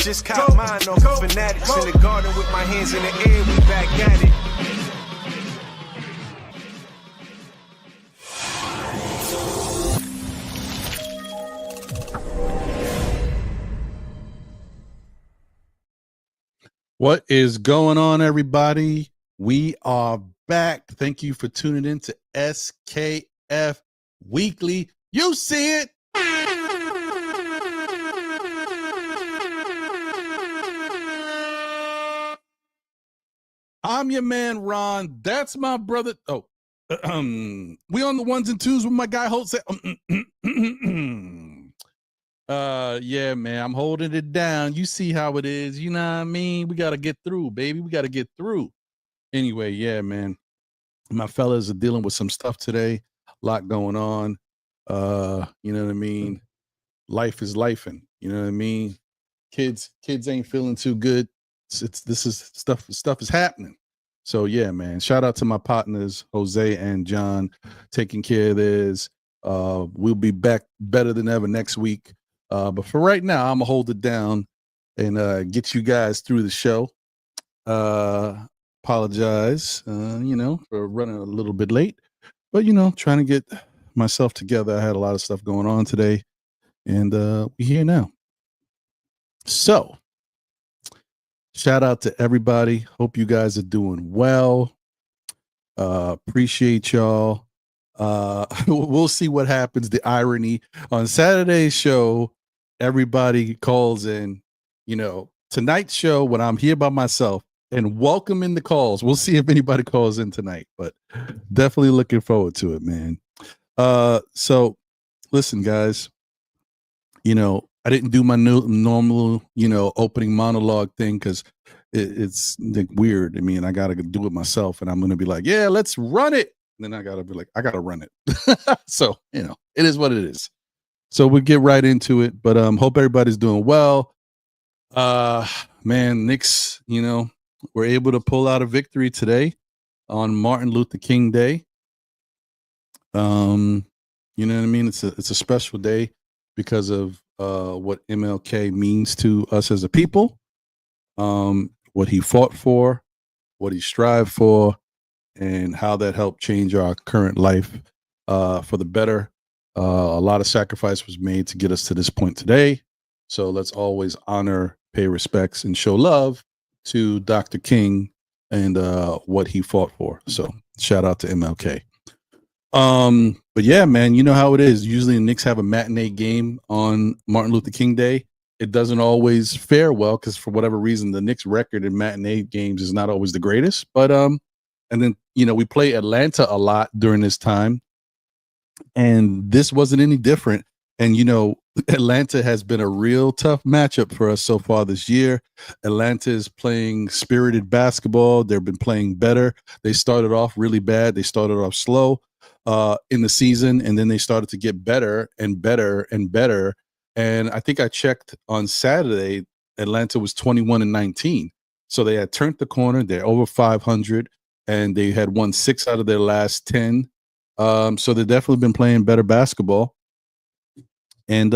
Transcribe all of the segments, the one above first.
Just caught mine off of fanatics in the garden with my hands in the air. We back at it. What is going on, everybody? We are back. Thank you for tuning in to SKF Weekly. You see it. I'm your man, Ron. That's my brother. Oh, we on the ones and twos with my guy, Jose. Yeah, man, I'm holding it down. You see how it is. You know what I mean? We got to get through, baby. We got to get through. Anyway, yeah, man. My fellas are dealing with some stuff today. A lot going on. You know what I mean? Life is lifing. You know what I mean? Kids ain't feeling too good. Stuff is happening. So yeah, man. Shout out to my partners, Jose and John, taking care of this. We'll be back better than ever next week. But for right now, I'm gonna hold it down and get you guys through the show. Apologize, for running a little bit late, but trying to get myself together. I had a lot of stuff going on today, and we're here now. So, shout out to everybody. Hope you guys are doing well. Appreciate y'all. We'll see what happens. The irony on Saturday's show, everybody calls in, tonight's show when I'm here by myself, and welcome in the calls. We'll see if anybody calls in tonight, but definitely looking forward to it, man. So listen, guys, I didn't do my normal, opening monologue thing because it's weird. I mean, I got to do it myself, and I'm going to be like, yeah, let's run it. And then I got to be like, I got to run it. So, it is what it is. So we'll get right into it, but hope everybody's doing well. Man, Knicks, we're able to pull out a victory today on Martin Luther King Day. You know what I mean? It's a special day because of what MLK means to us as a people, what he fought for, what he strived for, and how that helped change our current life for the better. A lot of sacrifice was made to get us to this point today. So let's always honor, pay respects, and show love to Dr. King and what he fought for. So shout out to MLK. But yeah, man, you know how it is. Usually the Knicks have a matinee game on Martin Luther King Day. It doesn't always fare well because for whatever reason, the Knicks record in matinee games is not always the greatest. But and then we play Atlanta a lot during this time, and this wasn't any different. And Atlanta has been a real tough matchup for us so far this year. Atlanta is playing spirited basketball. They've been playing better. They started off really bad. They started off slow in the season, and then they started to get better and better and better. And I think I checked on Saturday, Atlanta was 21-19. So they had turned the corner. They're over 500, and they had won 6 out of their last 10. So they've definitely been playing better basketball. And,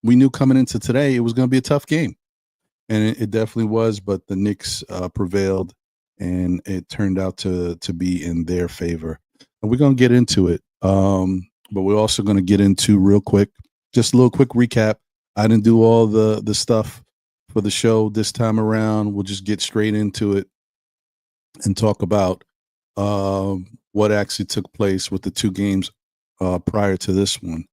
we knew coming into today it was going to be a tough game. And it definitely was, but the Knicks prevailed, and it turned out to be in their favor. And we're going to get into it. But we're also going to get into real quick, just a little quick recap. I didn't do all the stuff for the show this time around. We'll just get straight into it and talk about what actually took place with the 2 games prior to this one.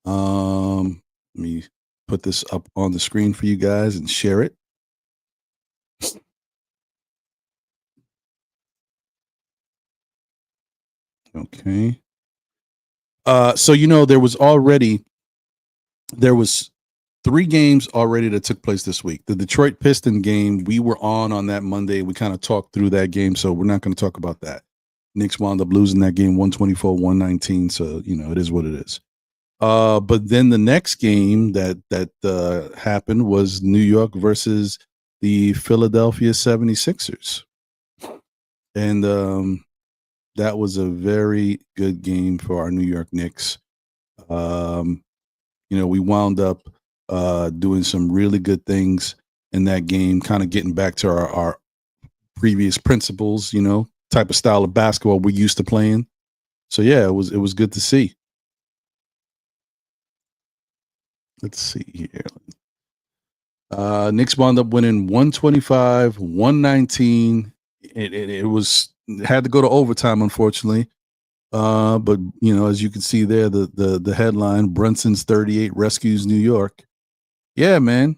Let me put this up on the screen for you guys and share it. Okay. So there was 3 games already that took place this week. The Detroit Piston game, we were on that Monday. We kind of talked through that game, so we're not going to talk about that. Knicks wound up losing that game 124-119, so it is what it is. But then the next game that happened was New York versus the Philadelphia 76ers. And that was a very good game for our New York Knicks. We wound up doing some really good things in that game, kind of getting back to our previous principles, type of style of basketball we're used to playing. So yeah, it was good to see. Let's see here. Knicks wound up winning 125-119. It had to go to overtime, unfortunately. But as you can see there, the headline, Brunson's 38 rescues New York. Yeah, man.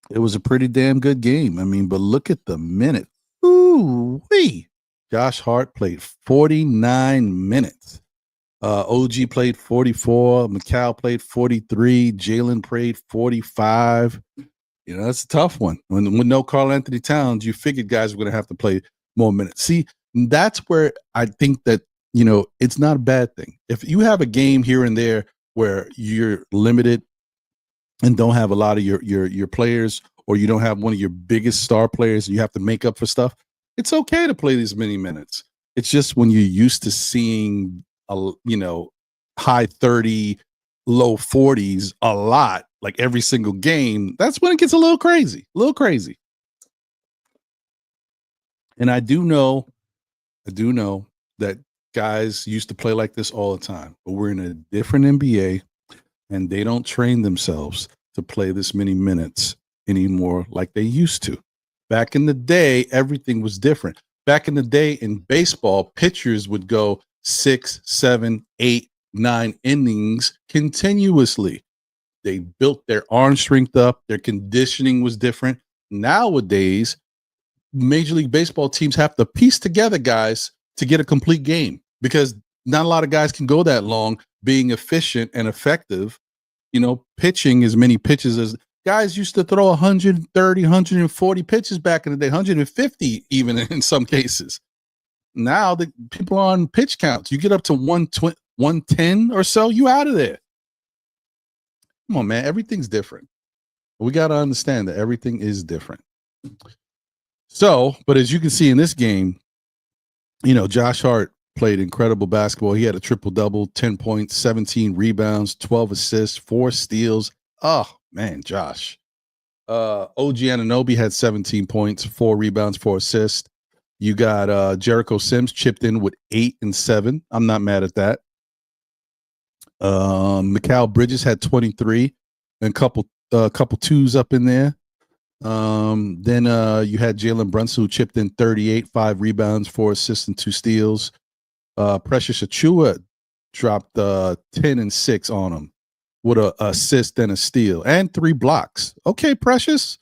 It was a pretty damn good game. I mean, but look at the minute. Ooh-wee. Josh Hart played 49 minutes. OG played 44. Matteo played 43. Jalen played 45. That's a tough one. With no Karl Anthony Towns, you figured guys were going to have to play more minutes. See, that's where I think that, it's not a bad thing. If you have a game here and there where you're limited and don't have a lot of your players, or you don't have one of your biggest star players and you have to make up for stuff, it's okay to play these many minutes. It's just when you're used to seeing high 30, low 40s a lot, like every single game, that's when it gets a little crazy. And I do know that guys used to play like this all the time, but we're in a different NBA and they don't train themselves to play this many minutes anymore like they used to. Back in the day, everything was different. Back in the day in baseball, pitchers would go 6, 7, 8, 9 innings continuously. They built their arm strength up. Their conditioning was different. Nowadays, Major League Baseball teams have to piece together guys to get a complete game because not a lot of guys can go that long being efficient and effective, pitching as many pitches as guys used to throw 130, 140 pitches back in the day, 150 even in some cases. Now the people are on pitch counts. You get up to 110 or so, you out of there. Come on, man. Everything's different. We got to understand that everything is different. So, but as you can see in this game, Josh Hart played incredible basketball. He had a triple-double, 10 points, 17 rebounds, 12 assists, 4 steals. Oh, man, Josh. OG Anunoby had 17 points, 4 rebounds, 4 assists. You got Jericho Sims chipped in with 8 and 7. I'm not mad at that. Mikal Bridges had 23 and a couple twos up in there. Then you had Jalen Brunson who chipped in 38, 5 rebounds, 4 assists, and 2 steals. Precious Achiuwa dropped 10 and 6 on him with an assist and a steal and 3 blocks. Okay, Precious.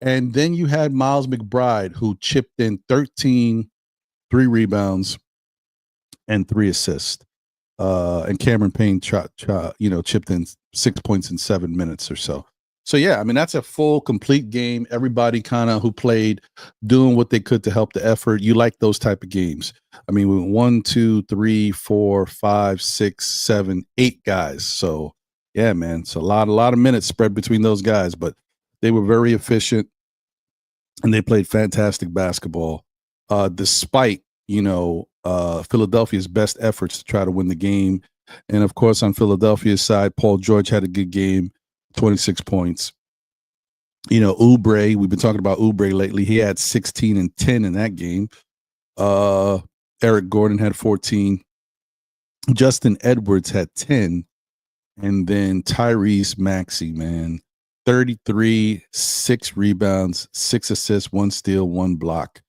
And then you had Miles McBride who chipped in 13, 3 rebounds, and 3 assists. And Cameron Payne chipped in 6 points in 7 minutes or so. So, yeah, I mean, that's a full, complete game. Everybody kind of who played doing what they could to help the effort. You like those type of games. I mean, we went 1, 2, 3, 4, 5, 6, 7, 8 guys. So, yeah, man, it's a lot of minutes spread between those guys. But they were very efficient, and they played fantastic basketball, despite, Philadelphia's best efforts to try to win the game. And, of course, on Philadelphia's side, Paul George had a good game. 26 points. Oubre, we've been talking about Oubre lately. He had 16 and 10 in that game. Eric Gordon had 14. Justin Edwards had 10. And then Tyrese Maxey, man, 33, 6 rebounds, 6 assists, 1 steal, 1 block.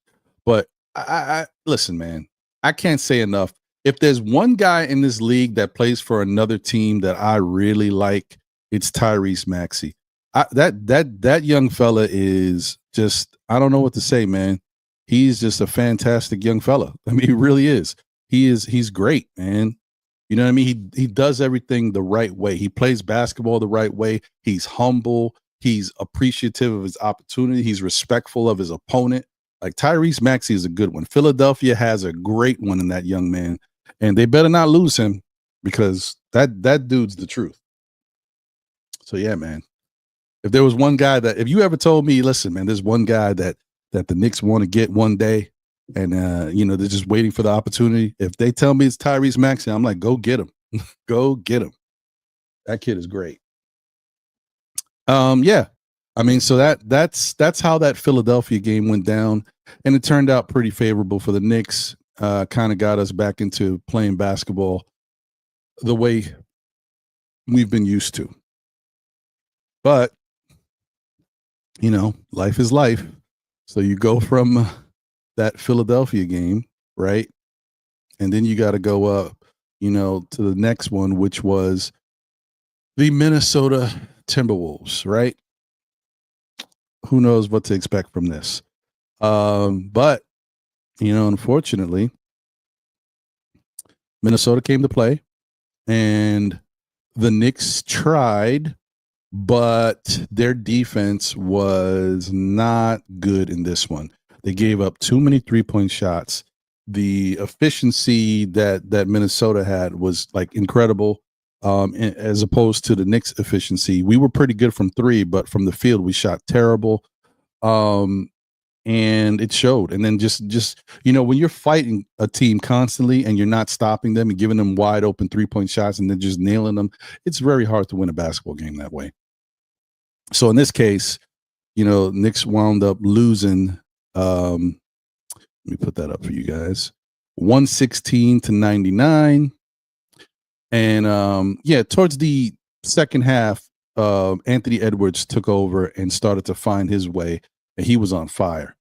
But I listen, man, I can't say enough. If there's one guy in this league that plays for another team that I really like, it's Tyrese Maxey. That young fella is just, I don't know what to say, man. He's just a fantastic young fella. I mean, he really is. He's great, man. You know what I mean? He does everything the right way. He plays basketball the right way. He's humble. He's appreciative of his opportunity. He's respectful of his opponent. Like Tyrese Maxey is a good one. Philadelphia has a great one in that young man, and they better not lose him because that dude's the truth. So, yeah, man, if there was one guy if you ever told me, listen, man, there's one guy that the Knicks want to get one day and, they're just waiting for the opportunity. If they tell me it's Tyrese Maxey, I'm like, go get him. Go get him. That kid is great. Yeah. I mean, so that's how that Philadelphia game went down, and it turned out pretty favorable for the Knicks. Kind of got us back into playing basketball the way we've been used to. But life is life. So you go from that Philadelphia game, right? And then you got to go up, to the next one, which was the Minnesota Timberwolves, right? Who knows what to expect from this? But, unfortunately, Minnesota came to play, and the Knicks tried, but their defense was not good in this one. They gave up too many 3-point shots. The efficiency that Minnesota had was like incredible, as opposed to the Knicks' efficiency. We were pretty good from three, but from the field we shot terrible, and it showed. And then just when you're fighting a team constantly and you're not stopping them and giving them wide open 3-point shots and then just nailing them, it's very hard to win a basketball game that way. So in this case, Knicks wound up losing. Let me put that up for you guys. 116-99. And towards the second half, Anthony Edwards took over and started to find his way, and he was on fire.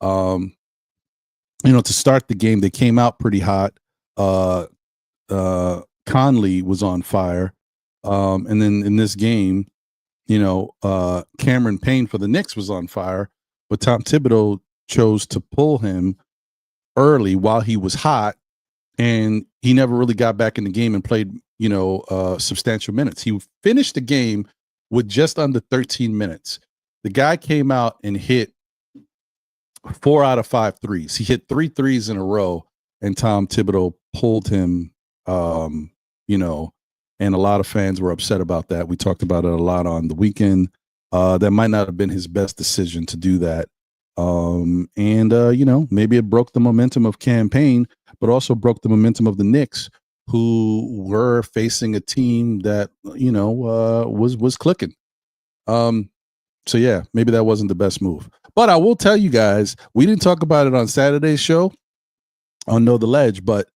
To start the game, they came out pretty hot. Conley was on fire. And then in this game, Cameron Payne for the Knicks was on fire, but Tom Thibodeau chose to pull him early while he was hot, and he never really got back in the game and played, substantial minutes. He finished the game with just under 13 minutes. The guy came out and hit 4 out of 5 threes. He hit 3 threes in a row, and Tom Thibodeau pulled him, and a lot of fans were upset about that. We talked about it a lot on the weekend. That might not have been his best decision to do that. Maybe it broke the momentum of campaign, but also broke the momentum of the Knicks, who were facing a team that, was clicking. So yeah, maybe that wasn't the best move. But I will tell you guys, we didn't talk about it on Saturday's show on Know the Ledge, but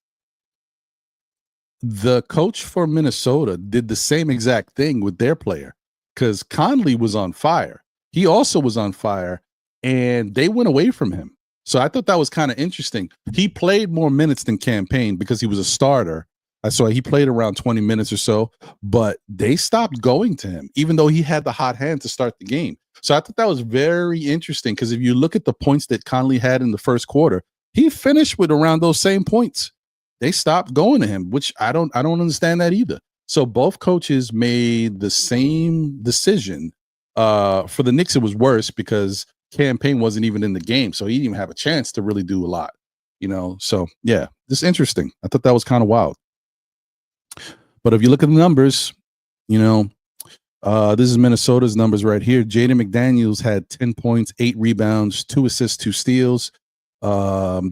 the coach for Minnesota did the same exact thing with their player, because Conley was on fire. He also was on fire, and they went away from him. So I thought that was kind of interesting. He played more minutes than campaign because he was a starter. I saw he played around 20 minutes or so, but they stopped going to him, even though he had the hot hand to start the game. So I thought that was very interesting, because if you look at the points that Conley had in the first quarter, he finished with around those same points. They stopped going to him, which I don't understand that either. So both coaches made the same decision. For the Knicks, it was worse because campaign wasn't even in the game, so he didn't even have a chance to really do a lot. So yeah, just interesting. I thought that was kind of wild. But if you look at the numbers, this is Minnesota's numbers right here. Jaden McDaniels had 10 points, 8 rebounds, 2 assists, 2 steals.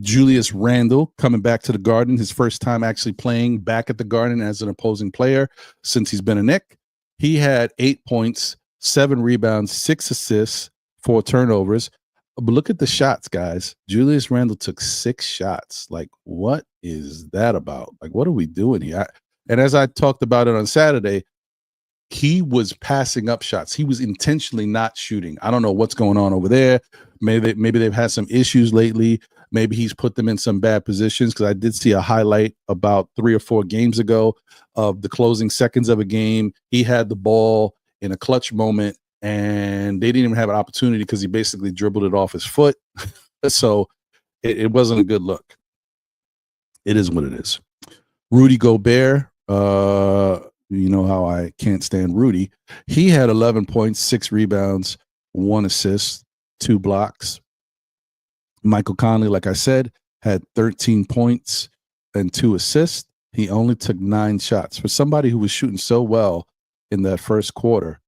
Julius Randle coming back to the Garden, his first time actually playing back at the Garden as an opposing player since he's been a Knick. He had 8 points, 7 rebounds, 6 assists, 4 turnovers. But look at the shots, guys. Julius Randle took 6 shots. Like, what is that about? Like, what are we doing here? And as I talked about it on Saturday, he was passing up shots. He was intentionally not shooting. I don't know what's going on over there. Maybe they've had some issues lately. Maybe he's put them in some bad positions, because I did see a highlight about 3 or 4 games ago of the closing seconds of a game. He had the ball in a clutch moment, and they didn't even have an opportunity because he basically dribbled it off his foot. So it wasn't a good look. It is what it is. Rudy Gobert, you know how I can't stand Rudy. He had 11 points, 6 rebounds, 1 assist, 2 blocks. Michael Conley, like I said, had 13 points and 2 assists. He only took 9 shots. For somebody who was shooting so well in that first quarter,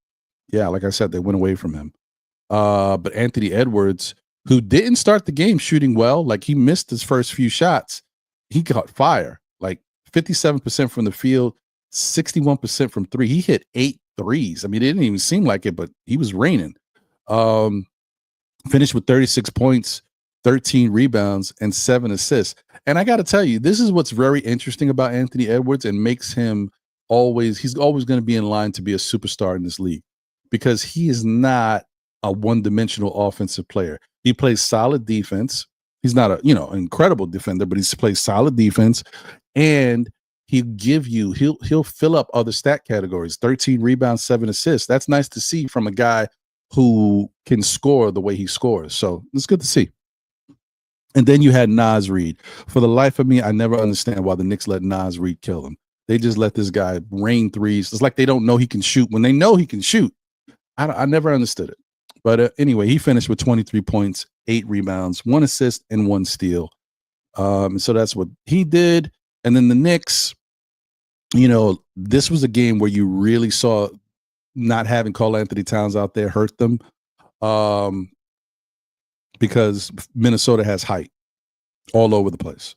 yeah, like I said, they went away from him. But Anthony Edwards, who didn't start the game shooting well, like he missed his first few shots, he caught fire. Like 57% from the field, 61% from 3. He hit 8 threes. I mean, it didn't even seem like it, but he was raining. Finished with 36 points, 13 rebounds, and 7 assists. And I got to tell you, this is what's very interesting about Anthony Edwards and makes him he's always going to be in line to be a superstar in this league, because he is not a one-dimensional offensive player. He plays solid defense. He's not an incredible defender, but he plays solid defense, and he'll fill up other stat categories. 13 rebounds, 7 assists. That's nice to see from a guy who can score the way he scores. So it's good to see. And then you had Naz Reid. For the life of me, I never understand why the Knicks let Naz Reid kill him. They just let this guy rain threes. It's like they don't know he can shoot when they know he can shoot. I never understood it. But anyway, he finished with 23 points, 8 rebounds, 1 assist, and 1 steal. So that's what he did. And then the Knicks, this was a game where you really saw not having Karl Anthony Towns out there hurt them, because Minnesota has height all over the place.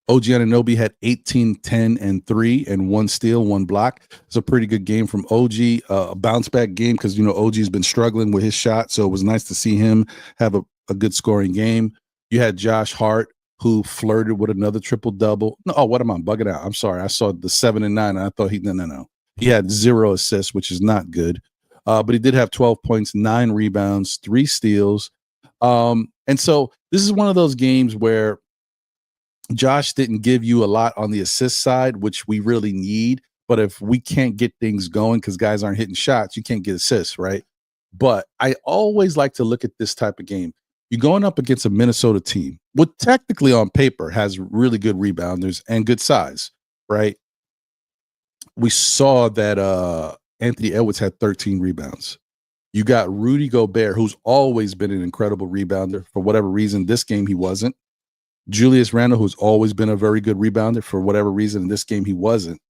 OG Anunoby had 18, 10, and 3, and 1 steal, 1 block. It's a pretty good game from OG, a bounce back game, because OG's been struggling with his shot, so it was nice to see him have a good scoring game. You had Josh Hart, who flirted with another triple double. No, what am I bugging out? I'm sorry, I saw the 7 and 9, and I thought no. He had 0 assists, which is not good. But he did have 12 points, 9 rebounds, 3 steals. And so this is one of those games where Josh didn't give you a lot on the assist side, which we really need. But if we can't get things going because guys aren't hitting shots, you can't get assists, right? But I always like to look at this type of game. You're going up against a Minnesota team, which technically on paper has really good rebounders and good size, right? We saw that Anthony Edwards had 13 rebounds. You got Rudy Gobert, who's always been an incredible rebounder. For whatever reason, this game he wasn't. Julius Randle, who's always been a very good rebounder. For whatever reason, in this game he wasn't.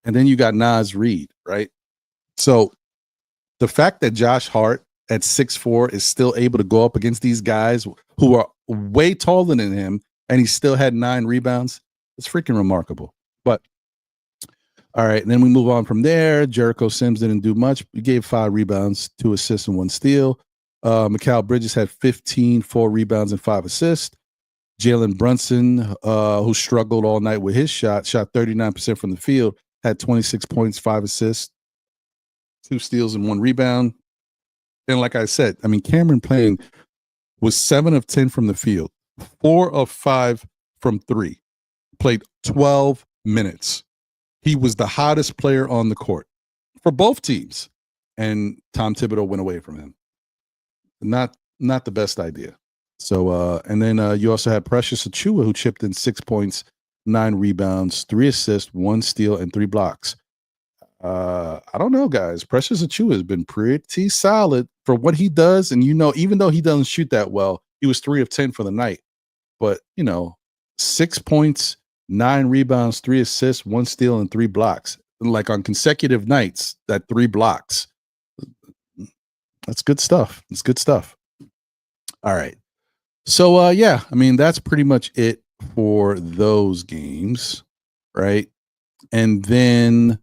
And then you got Naz Reid, right? So the fact that Josh Hart at 6'4" is still able to go up against these guys who are way taller than him, and he still had 9 rebounds, it's freaking remarkable. But all right, and then we move on from there. Jericho Sims didn't do much. He gave 5 rebounds, 2 assists, and 1 steal. Mikal Bridges had 15, 4 rebounds, and 5 assists. Jalen Brunson, who struggled all night with his shot 39% from the field, had 26 points, 5 assists, 2 steals, and 1 rebound. And like I said, Cameron Payne was 7 of 10 from the field, 4 of 5 from 3, played 12 minutes. He was the hottest player on the court for both teams, and Tom Thibodeau went away from him. Not the best idea. So, and then you also had Precious Achiuwa, who chipped in 6 points, 9 rebounds, 3 assists, 1 steal, and 3 blocks. I don't know, guys. Precious Achiuwa has been pretty solid for what he does, and even though he doesn't shoot that well, he was 3 of 10 for the night. But 6 points, 9 rebounds, 3 assists, 1 steal, and 3 blocks. Like on consecutive nights, that 3 blocks. That's good stuff. It's good stuff. All right. So, that's pretty much it for those games, right? And then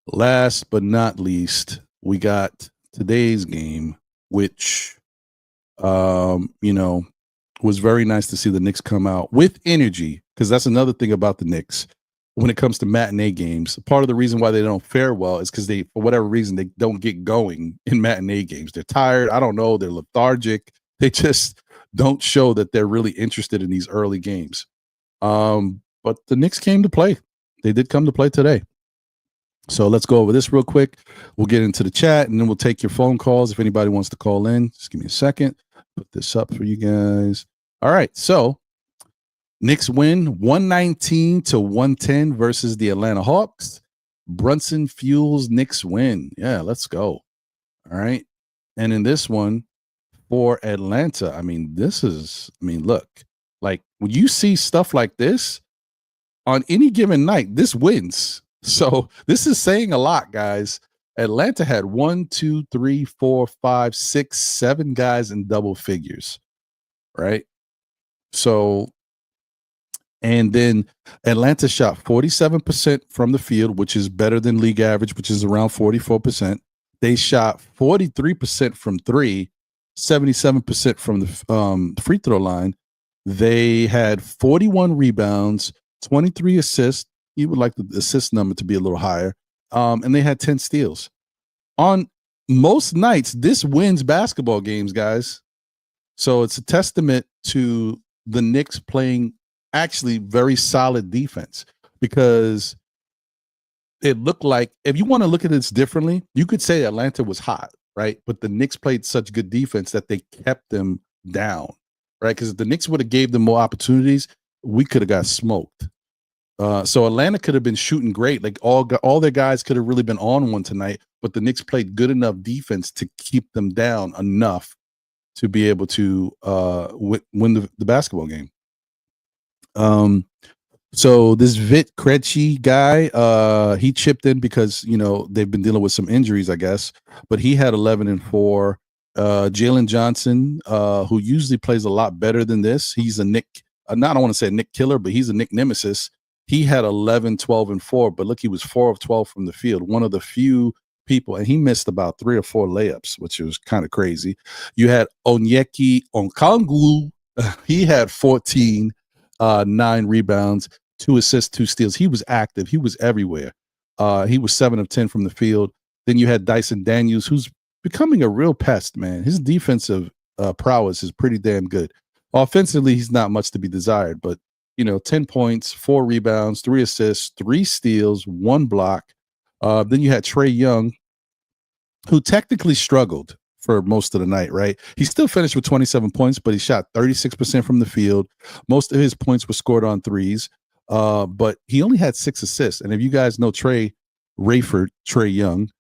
last but not least, we got today's game, which, was very nice to see the Knicks come out with energy, because that's another thing about the Knicks. When it comes to matinee games, part of the reason why they don't fare well is because for whatever reason, they don't get going in matinee games. They're tired. I don't know. They're lethargic. They just don't show that they're really interested in these early games. But the Knicks came to play. They did come to play today. So let's go over this real quick. We'll get into the chat, and then we'll take your phone calls if anybody wants to call in. Just give me a second. Put this up for you guys. All right. So Knicks win 119-110 versus the Atlanta Hawks. Brunson fuels Knicks win. Yeah, let's go. All right. And in this one for Atlanta, look, like when you see stuff like this on any given night, this wins. So this is saying a lot, guys. Atlanta had 1, 2, 3, 4, 5, 6, 7 guys in double figures, right? So, and then Atlanta shot 47% from the field, which is better than league average, which is around 44%. They shot 43% from three, 77% from the free throw line. They had 41 rebounds, 23 assists. You would like the assist number to be a little higher. And they had 10 steals. On most nights, this wins basketball games, guys. So it's a testament to the Knicks playing actually very solid defense, because it looked like, if you want to look at this differently, you could say Atlanta was hot, right? But the Knicks played such good defense that they kept them down, right? Because if the Knicks would have gave them more opportunities, we could have got smoked. So Atlanta could have been shooting great. Like all their guys could have really been on one tonight, but the Knicks played good enough defense to keep them down enough to be able to win the basketball game. So this Vit Krejci guy, he chipped in because, they've been dealing with some injuries, I guess, but he had 11 and 4. Jalen Johnson, who usually plays a lot better than this. He's a Nick, I don't want to say a Nick killer, but he's a Nick nemesis. He had 11, 12 and 4, but look, he was 4 of 12 from the field. One of the few people, and he missed about 3 or 4 layups, which was kind of crazy. You had Onyeka Okongwu. He had 14, 9 rebounds, 2 assists, 2 steals. He was active. He was everywhere. He was 7 of 10 from the field. Then you had Dyson Daniels, who's becoming a real pest, man. His defensive prowess is pretty damn good. Offensively, he's not much to be desired, but 10 points, 4 rebounds, 3 assists, 3 steals, 1 block. Then you had Trae Young, who technically struggled for most of the night, right? He still finished with 27 points, but he shot 36% from the field. Most of his points were scored on threes, but he only had 6 assists. And if you guys know Trae Young,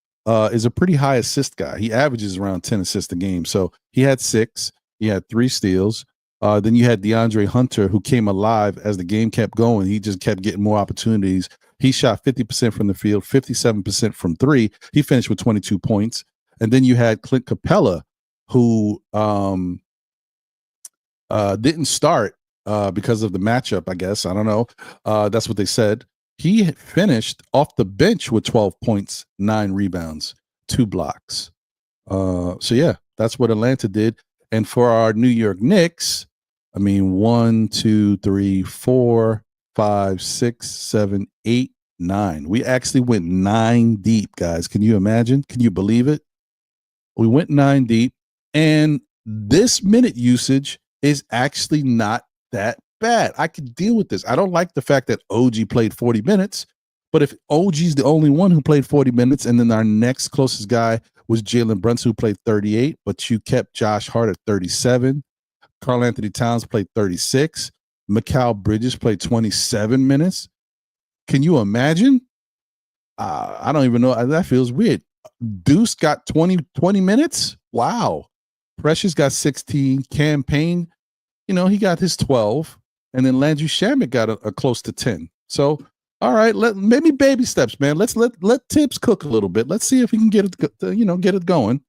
is a pretty high assist guy. He averages around 10 assists a game. So he had 6. He had 3 steals. Then you had DeAndre Hunter, who came alive as the game kept going. He just kept getting more opportunities. He shot 50% from the field, 57% from 3. He finished with 22 points. And then you had Clint Capella, who didn't start because of the matchup, I guess. I don't know. That's what they said. He finished off the bench with 12 points, 9 rebounds, 2 blocks. So, yeah, that's what Atlanta did. And for our New York Knicks, 1, 2, 3, 4, 5, 6, 7, 8, 9. We actually went 9 deep, guys. Can you imagine? Can you believe it? We went 9 deep, and this minute usage is actually not that bad. I could deal with this. I don't like the fact that OG played 40 minutes, but if OG's the only one who played 40 minutes, and then our next closest guy was Jalen Brunson, who played 38, but you kept Josh Hart at 37. Karl Anthony Towns played 36. Mikal Bridges played 27 minutes. Can you imagine? I don't even know. That feels weird. Deuce got 20 minutes. Wow. Precious got 16. Campaign, he got his 12. And then Landry Shamet got a close to 10. So, all right, maybe baby steps, man. Let's let Tibbs cook a little bit. Let's see if he can get it going.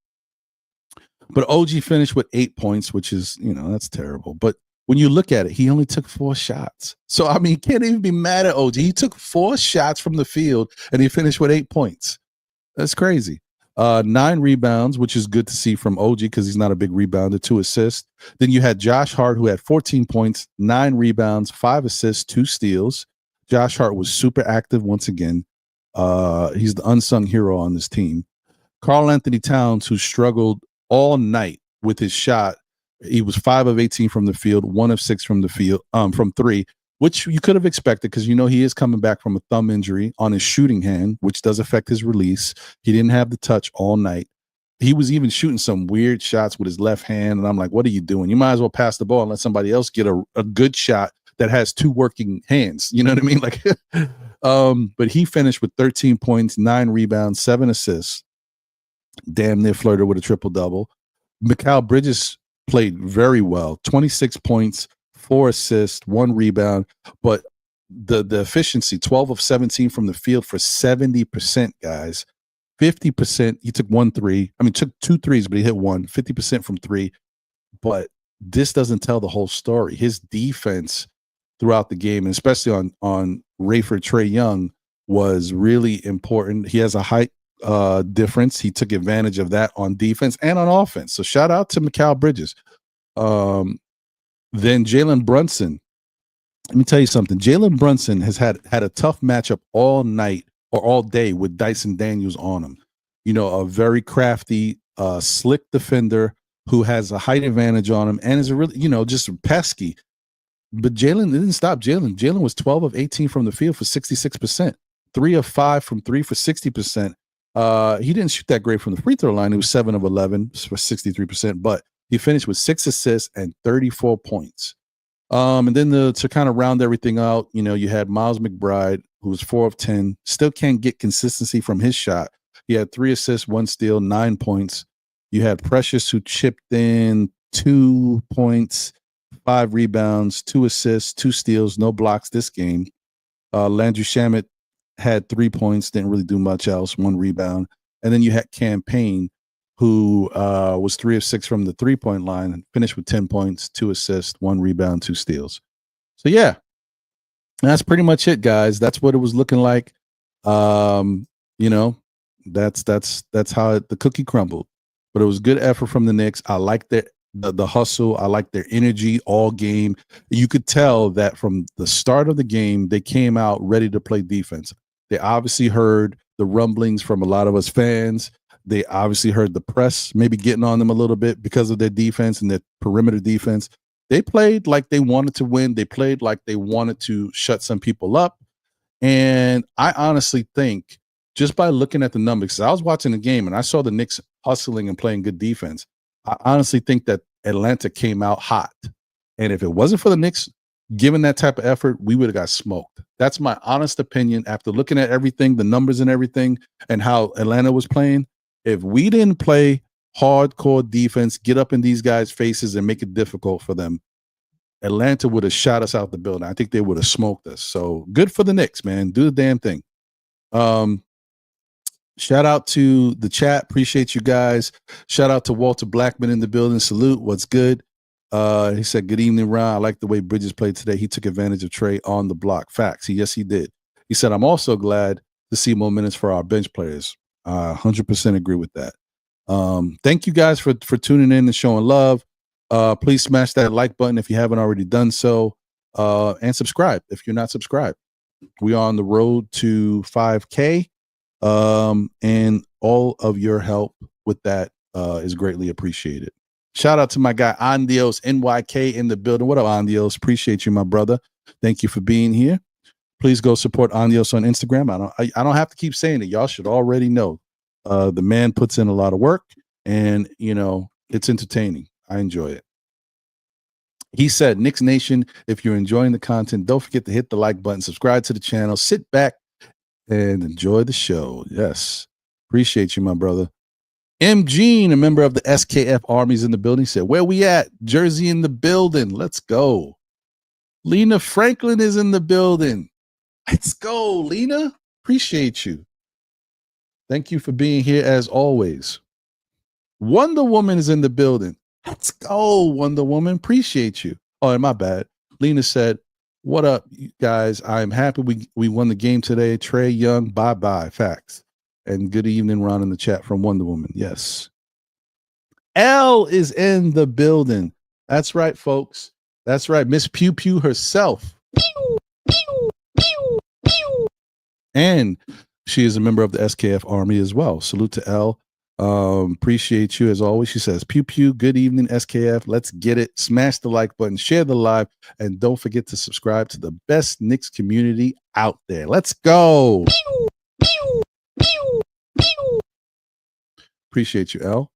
But OG finished with 8 points, which is, that's terrible. But when you look at it, he only took 4 shots. So, you can't even be mad at OG. He took 4 shots from the field, and he finished with 8 points. That's crazy. 9 rebounds, which is good to see from OG because he's not a big rebounder, 2 assists. Then you had Josh Hart, who had 14 points, 9 rebounds, 5 assists, 2 steals. Josh Hart was super active once again. He's the unsung hero on this team. Karl Anthony Towns, who struggled all night with his shot. He was 5 of 18 from the field, 1 of 6 from the field, from 3, which you could have expected because he is coming back from a thumb injury on his shooting hand, which does affect his release. He didn't have the touch all night. He was even shooting some weird shots with his left hand, and I'm like, what are you doing? You might as well pass the ball and let somebody else get a good shot that has 2 working hands. You know what I mean? Like, but he finished with 13 points, 9 rebounds, 7 assists. Damn near flirted with a triple-double. Mikal Bridges played very well. 26 points, 4 assists, 1 rebound. But the efficiency, 12 of 17 from the field for 70%, guys. 50%. He took 1 3. Took 2 threes, but he hit 1. 50% from 3. But this doesn't tell the whole story. His defense throughout the game, and especially on Trae Young, was really important. He has a difference. He took advantage of that on defense and on offense. So shout out to Mikal Bridges. Then Jalen Brunson. Let me tell you something. Jalen Brunson has had a tough matchup all night or all day with Dyson Daniels on him. You know, a very crafty, slick defender who has a height advantage on him and is a really, just pesky. But Jalen didn't stop Jalen. Jalen was 12 of 18 from the field for 66%, 3 of 5 from 3 for 60%. He didn't shoot that great from the free throw line. He was 7 of 11 for 63%, but he finished with 6 assists and 34 points. And then to kind of round everything out, you had Miles McBride, who was 4 of 10, still can't get consistency from his shot. He had 3 assists, 1 steal, 9 points. You had Precious, who chipped in 2 points, 5 rebounds, 2 assists, 2 steals, no blocks this game. Landry Shamet had 3 points, didn't really do much else, 1 rebound. And then you had Campaign, who was 3 of 6 from the 3-point line and finished with 10 points, 2 assists, 1 rebound, 2 steals. So yeah, that's pretty much it, guys. That's what it was looking like. That's how the cookie crumbled. But it was good effort from the Knicks. I like the hustle. I like their energy all game. You could tell that from the start of the game, they came out ready to play defense. They obviously heard the rumblings from a lot of us fans. They obviously heard the press maybe getting on them a little bit because of their defense and their perimeter defense. They played like they wanted to win. They played like they wanted to shut some people up. And I honestly think, just by looking at the numbers, because I was watching the game and I saw the Knicks hustling and playing good defense, I honestly think that Atlanta came out hot. And if it wasn't for the Knicks giving that type of effort, we would have got smoked. That's my honest opinion after looking at everything, the numbers and everything, and how Atlanta was playing. If we didn't play hardcore defense, get up in these guys' faces and make it difficult for them, Atlanta would have shot us out the building. I think they would have smoked us. So good for the Knicks, man. Do the damn thing. Shout out to the chat. Appreciate you guys. Shout out to Walter Blackman in the building. Salute. What's good? He said, good evening, Ron. I like the way Bridges played today. He took advantage of Trey on the block. Facts. Yes, he did. He said, I'm also glad to see more minutes for our bench players. 100% agree with that. Thank you guys for tuning in and showing love. Please smash that like button if you haven't already done so. And subscribe if you're not subscribed. We are on the road to 5K. And all of your help with that is greatly appreciated. Shout out to my guy Andios NYK in the building. What up, Andios? Appreciate you, my brother. Thank you for being here. Please go support Andios on Instagram. I don't have to keep saying it. Y'all should already know. The man puts in a lot of work, and it's entertaining. I enjoy it. He said, Knicks Nation, if you're enjoying the content, don't forget to hit the like button, subscribe to the channel, sit back and enjoy the show. Yes. Appreciate you, my brother. M. Gene, a member of the SKF Army's in the building, said, where we at? Jersey in the building. Let's go. Lena Franklin is in the building. Let's go, Lena. Appreciate you. Thank you for being here as always. Wonder Woman is in the building. Let's go, Wonder Woman. Appreciate you. Oh, and my bad. Lena said, what up, guys? I'm happy we won the game today. Trey Young, bye-bye. Facts. And good evening, Ron, in the chat from Wonder Woman. Yes. L is in the building. That's right, folks. That's right. Miss Pew Pew herself. Pew, pew, pew, pew. And she is a member of the SKF Army as well. Salute to L. Appreciate you as always. She says, pew pew, good evening, SKF. Let's get it. Smash the like button, share the live, and don't forget to subscribe to the best Knicks community out there. Let's go. Pew, pew, pew, pew. Appreciate you, L.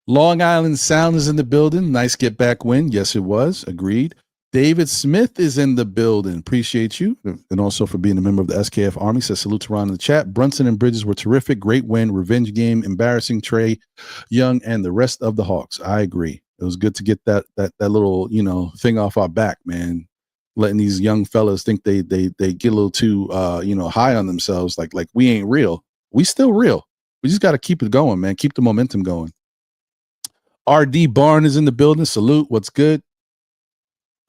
Long Island Sound is in the building. Nice get back win. Yes, it was. Agreed. David Smith is in the building. Appreciate you. And also for being a member of the SKF Army. Says salute to Ron in the chat. Brunson and Bridges were terrific. Great win. Revenge game. Embarrassing Trey Young and the rest of the Hawks. I agree. It was good to get that little, thing off our back, man. Letting these young fellas think they get a little too, high on themselves. Like we ain't real. We still real. We just got to keep it going, man. Keep the momentum going. RD Barn is in the building. Salute. What's good?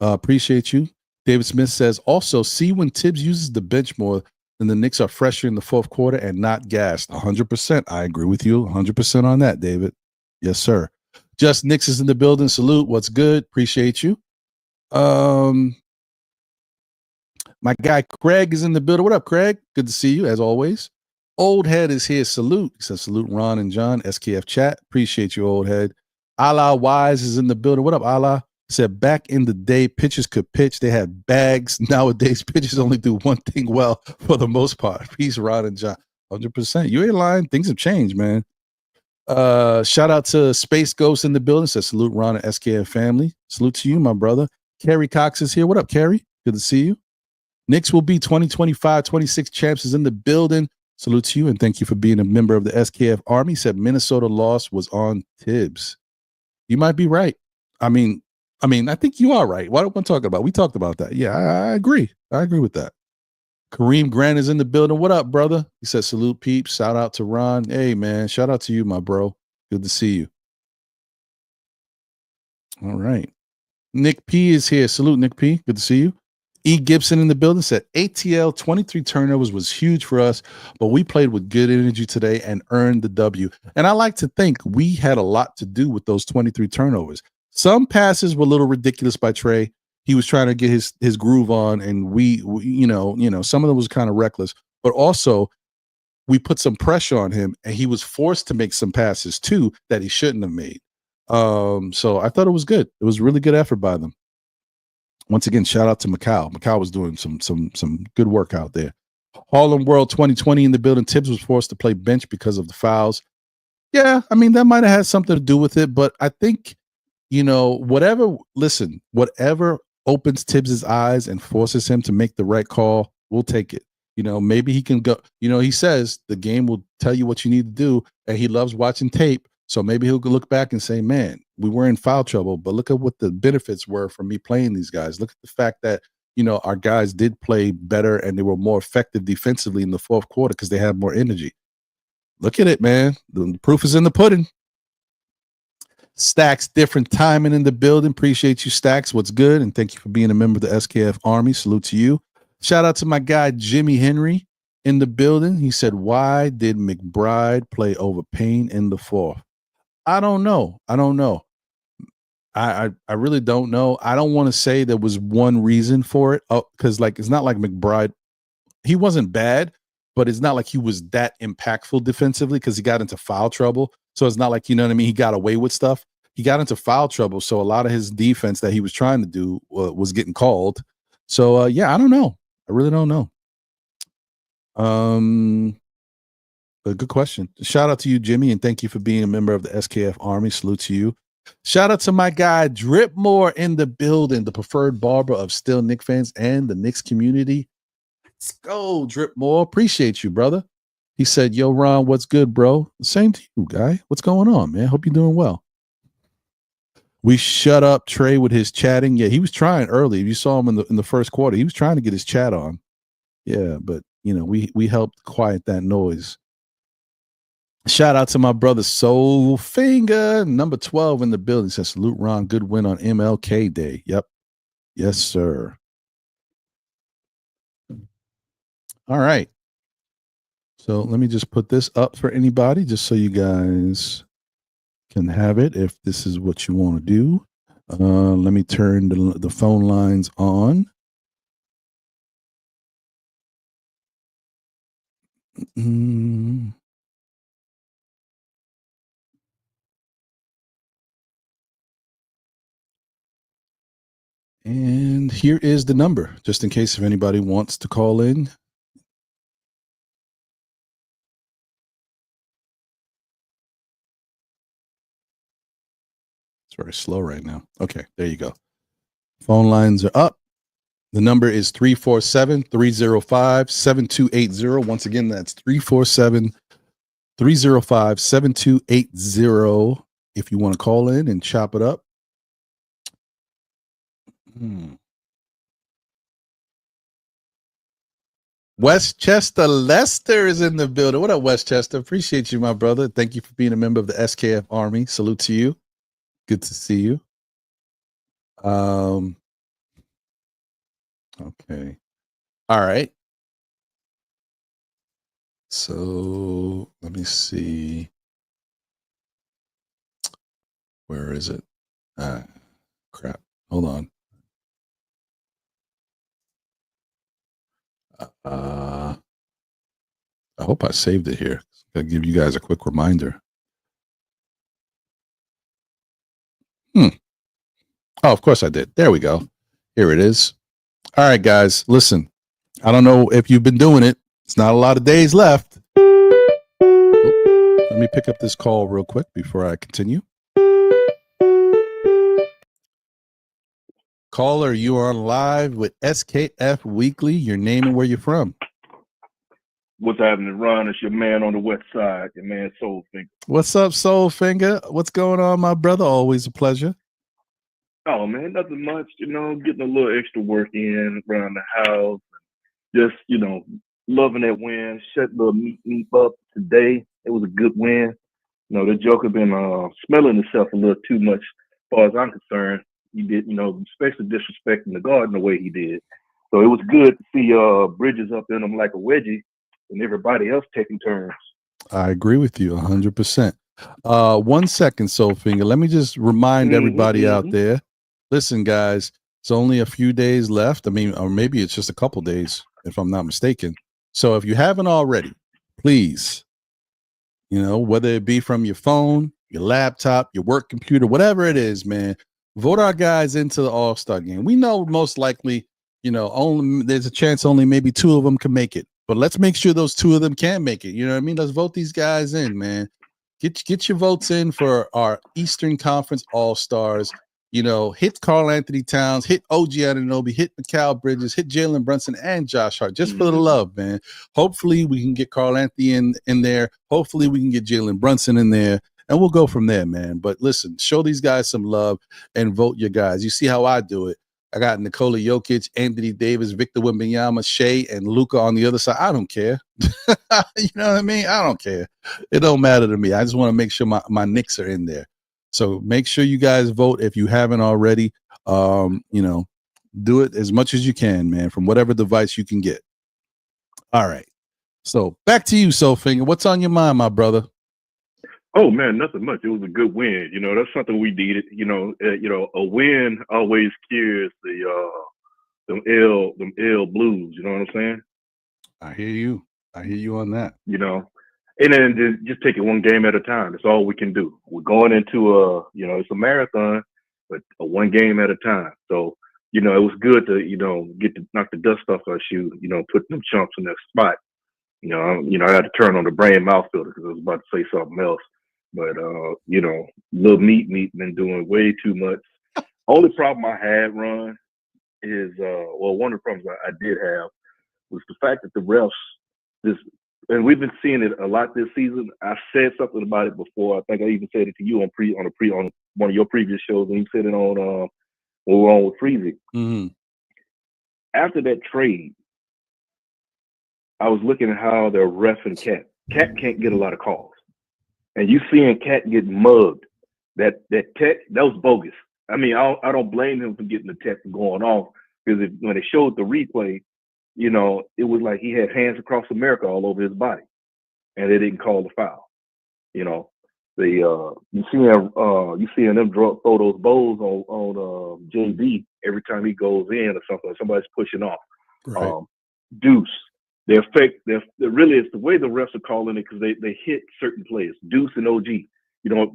Appreciate you. David Smith says, also, see when Tibbs uses the bench more then the Knicks are fresher in the fourth quarter and not gassed. 100%. I agree with you 100% on that, David. Yes, sir. Just Knicks is in the building. Salute. What's good? Appreciate you. My guy Craig is in the building. What up, Craig? Good to see you, as always. Old Head is here. Salute. He says, salute Ron and John, SKF chat. Appreciate you, Old Head. Allah Wise is in the building. What up, Allah? Said, back in the day, pitchers could pitch. They had bags. Nowadays, pitchers only do one thing well for the most part. Peace, Ron and John. 100%. You ain't lying. Things have changed, man. Shout out to Space Ghost in the building. Says, salute Ron and SKF family. Salute to you, my brother. Kerry Cox is here. What up, Kerry? Good to see you. Knicks will be 2025-26 champs is in the building. Salute to you and thank you for being a member of the SKF Army. Said Minnesota loss was on Tibbs. You might be right. I mean, I think you are right. What am I talking about? We talked about that. Yeah, I agree. I agree with that. Kareem Grant is in the building. What up, brother? He said, salute, peeps. Shout out to Ron. Hey, man. Shout out to you, my bro. Good to see you. All right. Nick P is here. Salute, Nick P. Good to see you. E. Gibson in the building said ATL 23 turnovers was huge for us, but we played with good energy today and earned the W. And I like to think we had a lot to do with those 23 turnovers. Some passes were a little ridiculous by Trey. He was trying to get his groove on, and we some of them was kind of reckless. But also, we put some pressure on him, and he was forced to make some passes too that he shouldn't have made. So I thought it was good. It was a really good effort by them. Once again, shout out to Macau. Macau was doing some good work out there. Harlem World 2020 in the building. Tibbs was forced to play bench because of the fouls. Yeah, I mean, that might have had something to do with it, but I think, whatever opens Tibbs's eyes and forces him to make the right call, we'll take it. Maybe he can go, he says the game will tell you what you need to do, and he loves watching tape. So maybe he'll look back and say, man, we were in foul trouble, but look at what the benefits were for me playing these guys. Look at the fact that, our guys did play better and they were more effective defensively in the fourth quarter because they had more energy. Look at it, man. The proof is in the pudding. Stacks, different timing in the building. Appreciate you, Stacks. What's good? And thank you for being a member of the SKF Army. Salute to you. Shout out to my guy, Jimmy Henry, in the building. He said, why did McBride play over Payne in the fourth? I don't know. I really don't know. I don't want to say there was one reason for it. Because it's not like McBride, he wasn't bad, but it's not like he was that impactful defensively because he got into foul trouble. So it's not like, you know what I mean? He got away with stuff. He got into foul trouble. So a lot of his defense that he was trying to do was getting called. So yeah, I don't know. I really don't know. A good question. Shout out to you, Jimmy, and thank you for being a member of the SKF Army. Salute to you. Shout out to my guy Dripmore in the building, the preferred barber of Still Knicks fans and the Knicks community. Let's go, Dripmore. Appreciate you, brother. He said, yo, Ron, what's good, bro? Same to you, guy. What's going on, man? Hope you're doing well. We shut up Trey with his chatting. Yeah, he was trying early. If you saw him in the first quarter, he was trying to get his chat on. Yeah, but we helped quiet that noise. Shout out to my brother Soul Finger, number 12 in the building. Says, salute Ron, good win on MLK Day. Yep. Yes, sir. All right. So let me just put this up for anybody, just so you guys can have it if this is what you want to do. Let me turn the phone lines on. And here is the number, just in case if anybody wants to call in. It's very slow right now. Okay, there you go. Phone lines are up. The number is 347-305-7280. Once again, that's 347-305-7280 if you want to call in and chop it up. Westchester Lester is in the building. What up, Westchester? Appreciate you, my brother. Thank you for being a member of the SKF Army. Salute to you. Good to see you. Okay. All right. So let me see. Where is it? Crap. Hold on. I hope I saved it here. I'll give you guys a quick reminder. Oh, of course I did. There we go. Here it is. All right, guys, listen. I don't know if you've been doing it. It's not a lot of days left. Let me pick up this call real quick before I continue. Caller, you are on live with SKF Weekly. Your name and where you're from. What's happening, Ron? It's your man on the west side, your man Soulfinger. What's up, Soulfinger? What's going on, my brother? Always a pleasure. Oh, man, nothing much, getting a little extra work in around the house. Just, loving that win. Shut the meat up today. It was a good win. The Joker been smelling himself a little too much as far as I'm concerned. He did, especially disrespecting the Garden the way he did. So it was good to see Bridges up in him like a wedgie and everybody else taking turns. I agree with you 100%. 1 second, Soulfinger. Let me just remind everybody out there. Listen, guys, it's only a few days left. I mean, or maybe it's just a couple days, if I'm not mistaken. So if you haven't already, please, whether it be from your phone, your laptop, your work computer, whatever it is, man, vote our guys into the All-Star game. We know most likely, only there's a chance only maybe 2 of them can make it. But let's make sure those 2 of them can make it. You know what I mean? Let's vote these guys in, man. Get your votes in for our Eastern Conference All-Stars. Hit Karl Anthony Towns, hit OG Anunoby, hit Mikal Bridges, hit Jalen Brunson and Josh Hart, just for the love, man. Hopefully we can get Karl Anthony in there. Hopefully we can get Jalen Brunson in there, and we'll go from there, man. But listen, show these guys some love and vote your guys. You see how I do it. I got Nikola Jokic, Anthony Davis, Victor Wembanyama, Shea, and Luka on the other side. I don't care. You know what I mean? I don't care. It don't matter to me. I just want to make sure my Knicks are in there. So make sure you guys vote if you haven't already. Do it as much as you can, man, from whatever device you can get. All right. So back to you, Soulfinger. What's on your mind, my brother? Oh man, nothing much. It was a good win. That's something we needed. A win always cures them ill blues. You know what I'm saying? I hear you on that. And then just take it one game at a time. That's all we can do. We're going into it's a marathon, but a one game at a time. So, it was good to, get to knock the dust off our shoe, put them chumps in that spot. I had to turn on the brain mouth filter because I was about to say something else. But, little meat been doing way too much. Only problem I had, Ron, is, one of the problems I did have was the fact that the refs, and we've been seeing it a lot this season. I said something about it before. I think I even said it to you on one of your previous shows, and you said it on when we were on with Freezy. Mm-hmm. After that trade, I was looking at how they're reffing Cat. Cat can't get a lot of calls, and you seeing Cat get mugged. That tech that was bogus. I mean, I don't blame him for getting the tech and going off because when they showed the replay. It was like he had hands across America all over his body, and they didn't call the foul. You seeing them throw those bowls on JB every time he goes in or something. Somebody's pushing off. Right. Deuce. They're really it's the way the refs are calling it because they hit certain players. Deuce and OG.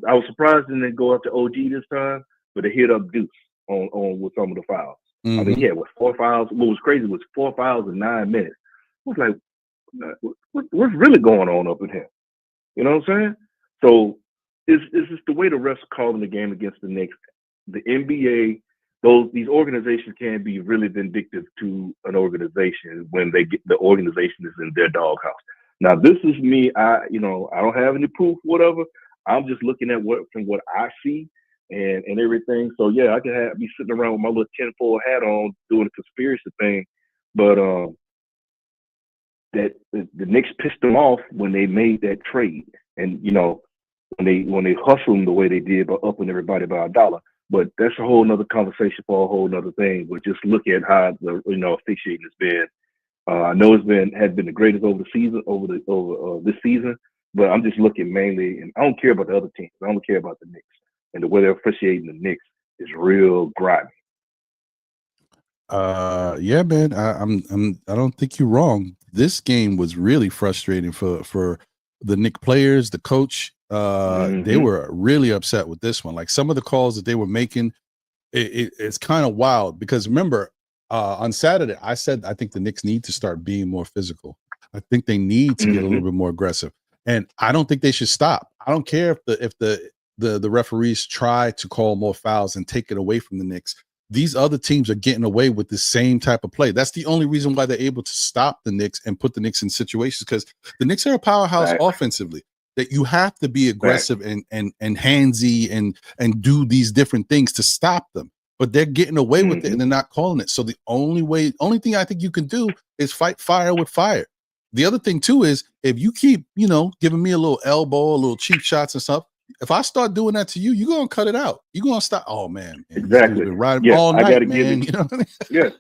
I was surprised they didn't go up to OG this time, but they hit up Deuce on with some of the fouls. Mm-hmm. I mean, yeah, with 4 fouls. What was crazy was 4 fouls in 9 minutes. I was like, what's really going on up in here? You know what I'm saying? So it's just the way the refs are calling the game against the Knicks. The NBA, these organizations can be really vindictive to an organization when the organization is in their doghouse. Now, this is me. I don't have any proof, whatever. I'm just looking at from what I see. And everything. So yeah, I could be sitting around with my little tinfoil hat on doing a conspiracy thing, but that the Knicks pissed them off when they made that trade, and when they hustled them the way they did by upping everybody by $1. But that's a whole nother conversation for a whole nother thing. But just look at how the officiating has been I know had been the greatest over the season, this season, but I'm just looking mainly, and I don't care about the other teams. I only care about the Knicks, and the way they're officiating the Knicks is real grimy. Yeah, man. I don't think you're wrong. This game was really frustrating for the Knicks players, the coach. They were really upset with this one. Like some of the calls that they were making, it's kind of wild because remember, on Saturday I said I think the Knicks need to start being more physical. I think they need to get a little bit more aggressive, and I don't think they should stop. I don't care if the referees try to call more fouls and take it away from the Knicks. These other teams are getting away with the same type of play. That's the only reason why they're able to stop the Knicks and put the Knicks in situations, because the Knicks are a powerhouse offensively. That you have to be aggressive and handsy and do these different things to stop them. But they're getting away with it and they're not calling it. So the only thing I think you can do is fight fire with fire. The other thing too is if you keep, giving me a little elbow, a little cheap shots and stuff, if I start doing that to you, you're gonna cut it out. You're gonna stop. Oh man, exactly. Riding all night, I gotta man. Give it. You know what I mean? Yeah.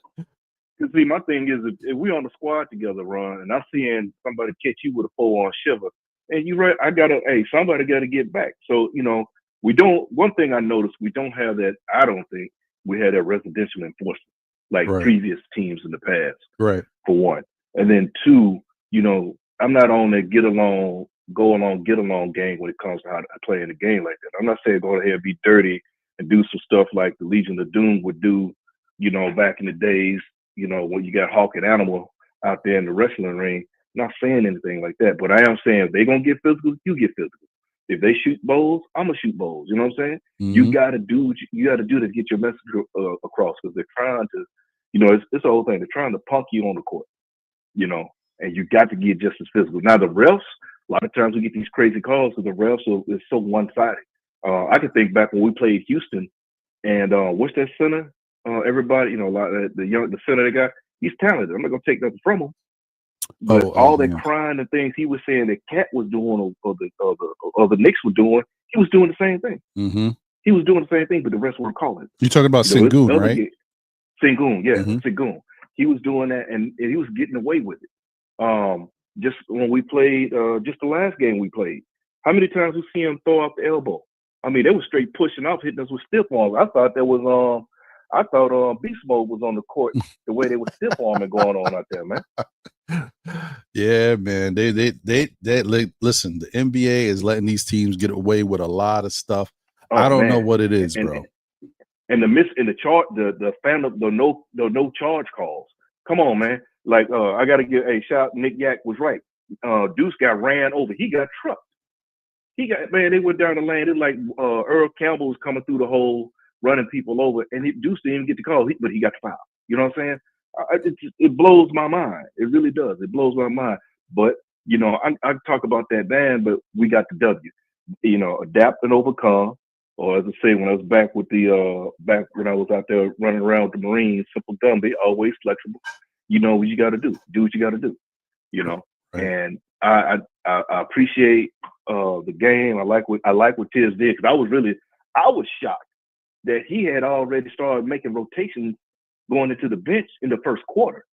Because see, my thing is, if we on the squad together, Ron, and I'm seeing somebody catch you with a 4-on shiver, and you right, somebody got to get back. So we don't. One thing I noticed, we don't have that. I don't think we had that residential enforcement like previous teams in the past. Right. For one, and then two, I'm not on that get along game when it comes to how to play in a game like that. I'm not saying go ahead and be dirty and do some stuff like the Legion of Doom would do, back in the days, when you got Hawk and Animal out there in the wrestling ring. I'm not saying anything like that, but I am saying if they're going to get physical, you get physical. If they shoot bowls, I'm going to shoot bowls. You know what I'm saying? You got to do what you got to do to get your message across, because they're trying to, it's the whole thing. They're trying to punk you on the court, and you got to get just as physical. Now, the refs, a lot of times we get these crazy calls because the refs is so one-sided. I can think back when we played Houston, and what's that center? Everybody, the center they got, he's talented. I'm not gonna take nothing from him. But all that crying and things he was saying that Cat was doing, or the Knicks were doing, he was doing the same thing. He was doing the same thing, but the rest weren't calling. You're talking about Sengun, right? Sengun, yeah, Sengun. He was doing that, and he was getting away with it. Just when we played, just the last game we played, how many times we see him throw out the elbow? I mean, they were straight pushing off, hitting us with stiff arms. I thought Beast Mode was on the court the way they were stiff arming going on out there, man. Yeah, man. They listen, the NBA is letting these teams get away with a lot of stuff. I don't know what it is, bro. And the no charge calls. Come on, man. Like I gotta give shout. Nick Yak was right. Deuce got ran over. He got trucked. They went down the lane. It's like Earl Campbell was coming through the hole, running people over, and Deuce didn't even get the call, but he got the foul. You know what I'm saying? It blows my mind. It really does. It blows my mind. But I talk about that band, but we got the W. Adapt and overcome. Or as I say, when I was back with back when I was out there running around with the Marines, simple Gumby, always flexible. You know what you got to do. Do what you got to do. Right. And I appreciate the game. I like what Tiz did, because I was shocked that he had already started making rotations going into the bench in the first quarter.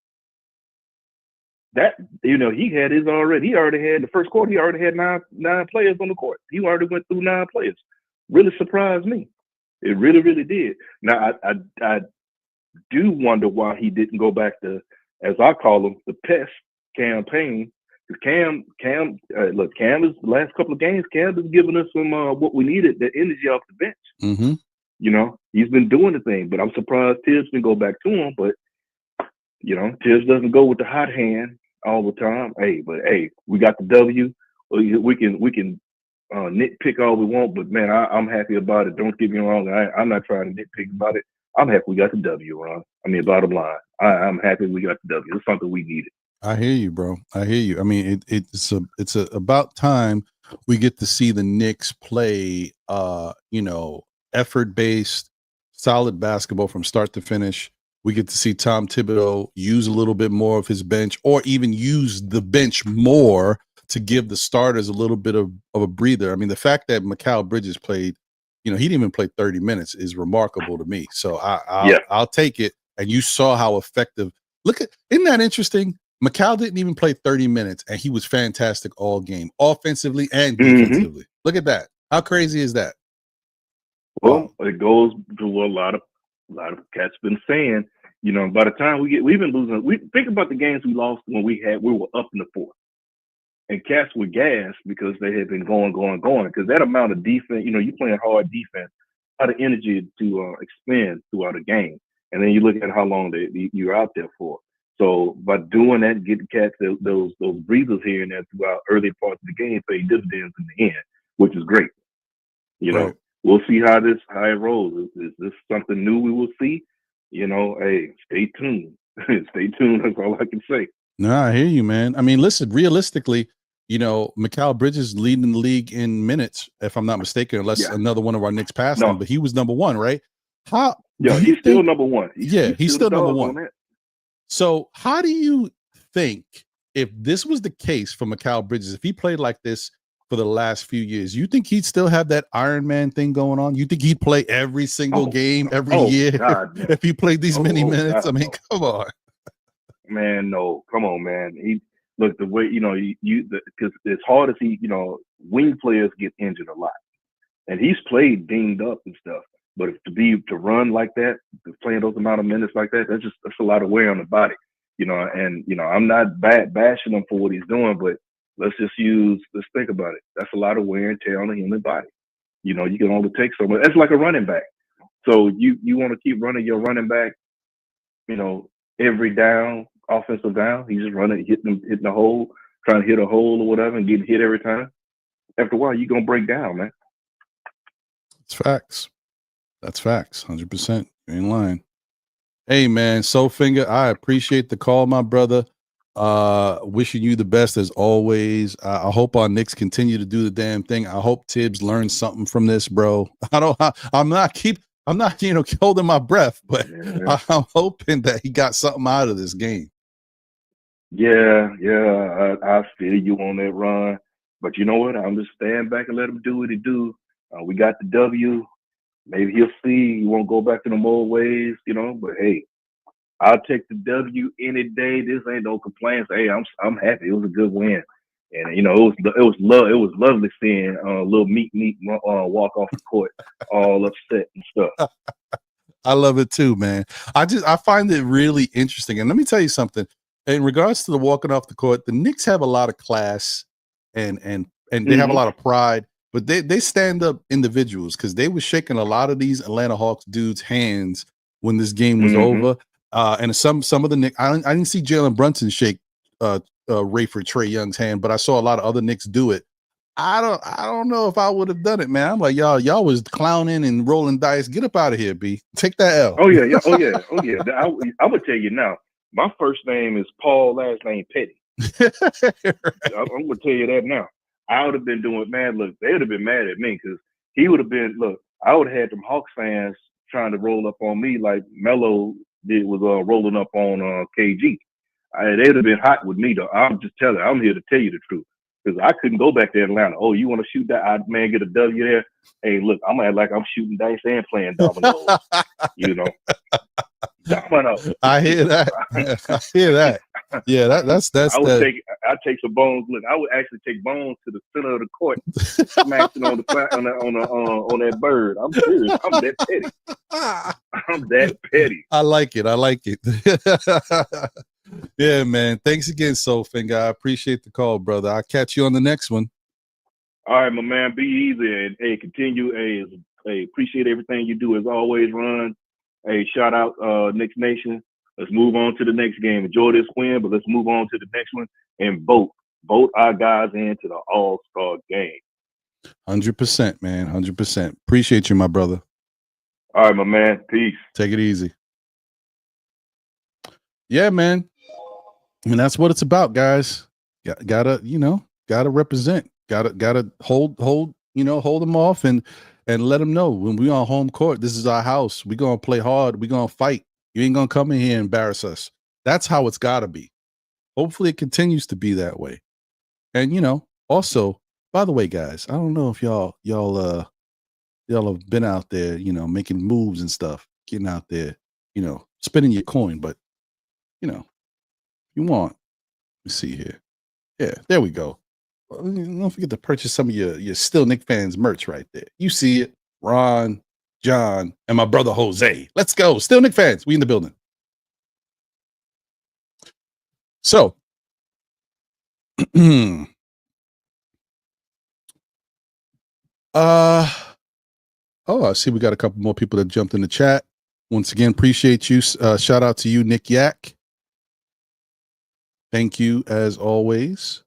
That he had his already. He already had the first quarter. He already had nine players on the court. He already went through 9 players. Really surprised me. It really, really did. Now I do wonder why he didn't go back to, as I call him, the pest campaign. Because Cam is the last couple of games. Cam has given us some what we needed, the energy off the bench. He's been doing the thing, but I'm surprised Tibbs didn't go back to him. But Tibbs doesn't go with the hot hand all the time. Hey, we got the W. We can nitpick all we want, but man, I'm happy about it. Don't get me wrong. I'm not trying to nitpick about it. I'm happy we got the W, Ron. I mean, bottom line, I'm happy we got the W. It's something we needed. I hear you, bro. I hear you. I mean, it's about time we get to see the Knicks play, effort-based, solid basketball from start to finish. We get to see Tom Thibodeau use a little bit more of his bench, or even use the bench more to give the starters a little bit of a breather. I mean, the fact that Mikal Bridges played, he didn't even play 30 minutes is remarkable to me. So I'll take it. And you saw how effective. Isn't that interesting? Macau didn't even play 30 minutes, and he was fantastic all game, offensively and defensively. Look at that. How crazy is that? Well, it goes to what a lot of cats been saying. You know, by the time we've been losing. We think about the games we lost when we were up in the fourth, and cats were gassed because they had been going. Because that amount of defense, you know, you playing hard defense, a lot of energy to expend throughout a game, and then you look at how long you're out there for. So by doing that, getting cats those breathers here and there throughout early parts of the game pay dividends in the end, which is great. You know, we'll see how it rolls. Is this something new we will see? You know, hey, stay tuned. Stay tuned. That's all I can say. No, I hear you, man. I mean, listen, realistically, you know, Mikal Bridges leading the league in minutes, if I'm not mistaken, unless another one of our Knicks passed him, but he was number one, right? He's still number one. He's still number one. So how do you think, if this was the case for Mikal Bridges, if he played like this for the last few years, you think he'd still have that Iron Man thing going on? You think he'd play every single game every year if he played these many minutes? God, I mean, come on. Man, no. Come on, man. Look, the way, you know, because as hard as wing players get injured a lot. And he's played dinged up and stuff. But to run like that, playing those amount of minutes like that, that's a lot of wear on the body, you know. And you know, I'm not bashing him for what he's doing, but let's think about it. That's a lot of wear and tear on the human body. You know, you can only take so much. That's like a running back. So you want to keep running your running back, you know, every down, offensive down. He's just running, hitting the hole, trying to hit a hole or whatever, and getting hit every time. After a while, you're gonna break down, man. It's facts. That's facts. 100%. You're in line. Hey, man, Soulfinger, I appreciate the call, my brother. Wishing you the best as always. I hope our Knicks continue to do the damn thing. I hope Tibbs learns something from this, bro. I'm not holding my breath, but I'm hoping that he got something out of this game. Yeah, I feel you on that run, but you know what? I'm just stand back and let him do what he do. We got the W. Maybe he'll see. He won't go back to the old ways, you know. But hey, I'll take the W any day. This ain't no complaints. Hey, I'm happy. It was a good win, and you know, it was lovely seeing little meat walk off the court, all upset and stuff. I love it too, man. I find it really interesting. And let me tell you something. In regards to the walking off the court, the Knicks have a lot of class and they have a lot of pride. But they stand up individuals, because they were shaking a lot of these Atlanta Hawks dudes' hands when this game was over. And some of the Knicks, I didn't see Jalen Brunson shake Rayford Trae Young's hand, but I saw a lot of other Knicks do it. I don't know if I would have done it, man. I'm like, y'all was clowning and rolling dice. Get up out of here, B. Take that L. Oh yeah. I'm gonna tell you now. My first name is Paul, last name Petty. I'm gonna tell you that now. I would have been doing mad. Look, they would have been mad at me, because he would have been. Look, I would have had them Hawks fans trying to roll up on me like Melo was rolling up on KG. They would have been hot with me though. I'm just telling. I'm here to tell you the truth, because I couldn't go back to Atlanta. Oh, you want to shoot that? Man, get a W there. Hey, look, I'm gonna act like I'm shooting dice and playing dominoes. You know. I hear that. I hear that. Yeah, that's. I'd take some bones. Look, I would actually take bones to the center of the court, smashing on that bird. I'm serious. I'm that petty. I like it. Yeah, man. Thanks again, Soulfinger. I appreciate the call, brother. I'll catch you on the next one. All right, my man. Be easy and hey, continue. Hey, appreciate everything you do as always, Ron. Hey, shout out Knicks Nation. Let's move on to the next game. Enjoy this win, but let's move on to the next one and vote our guys into the All-Star game. 100%, man. 100%. Appreciate you, my brother. All right, my man. Peace. Take it easy. Yeah, man. And that's what it's about, guys. Gotta represent. Gotta hold them off and let them know when we on home court, this is our house. We're going to play hard. We're going to fight. You ain't going to come in here and embarrass us. That's how it's got to be. Hopefully it continues to be that way. And, you know, also, by the way, guys, I don't know if y'all have been out there, you know, making moves and stuff, getting out there, you know, spending your coin. But, you know, if you want, Let's see here. Yeah, there we go. Don't forget to purchase some of your Still Nick fans merch right there. You see it, Ron, John, and my brother Jose. Let's go, Still Nick fans. We in the building. So, I see we got a couple more people that jumped in the chat. Once again, appreciate you. Shout out to you, Nick Yak. Thank you as always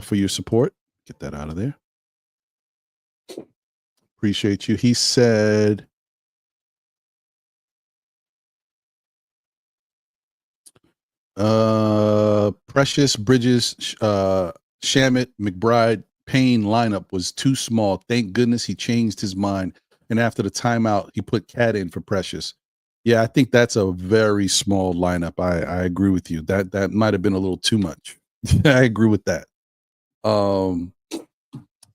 for your support. Get that out of there. Appreciate you. He said, Precious, Bridges, Shamit, McBride, Payne lineup was too small. Thank goodness he changed his mind. And after the timeout, he put Cat in for Precious. Yeah, I think that's a very small lineup. I agree with you. That might have been a little too much. I agree with that.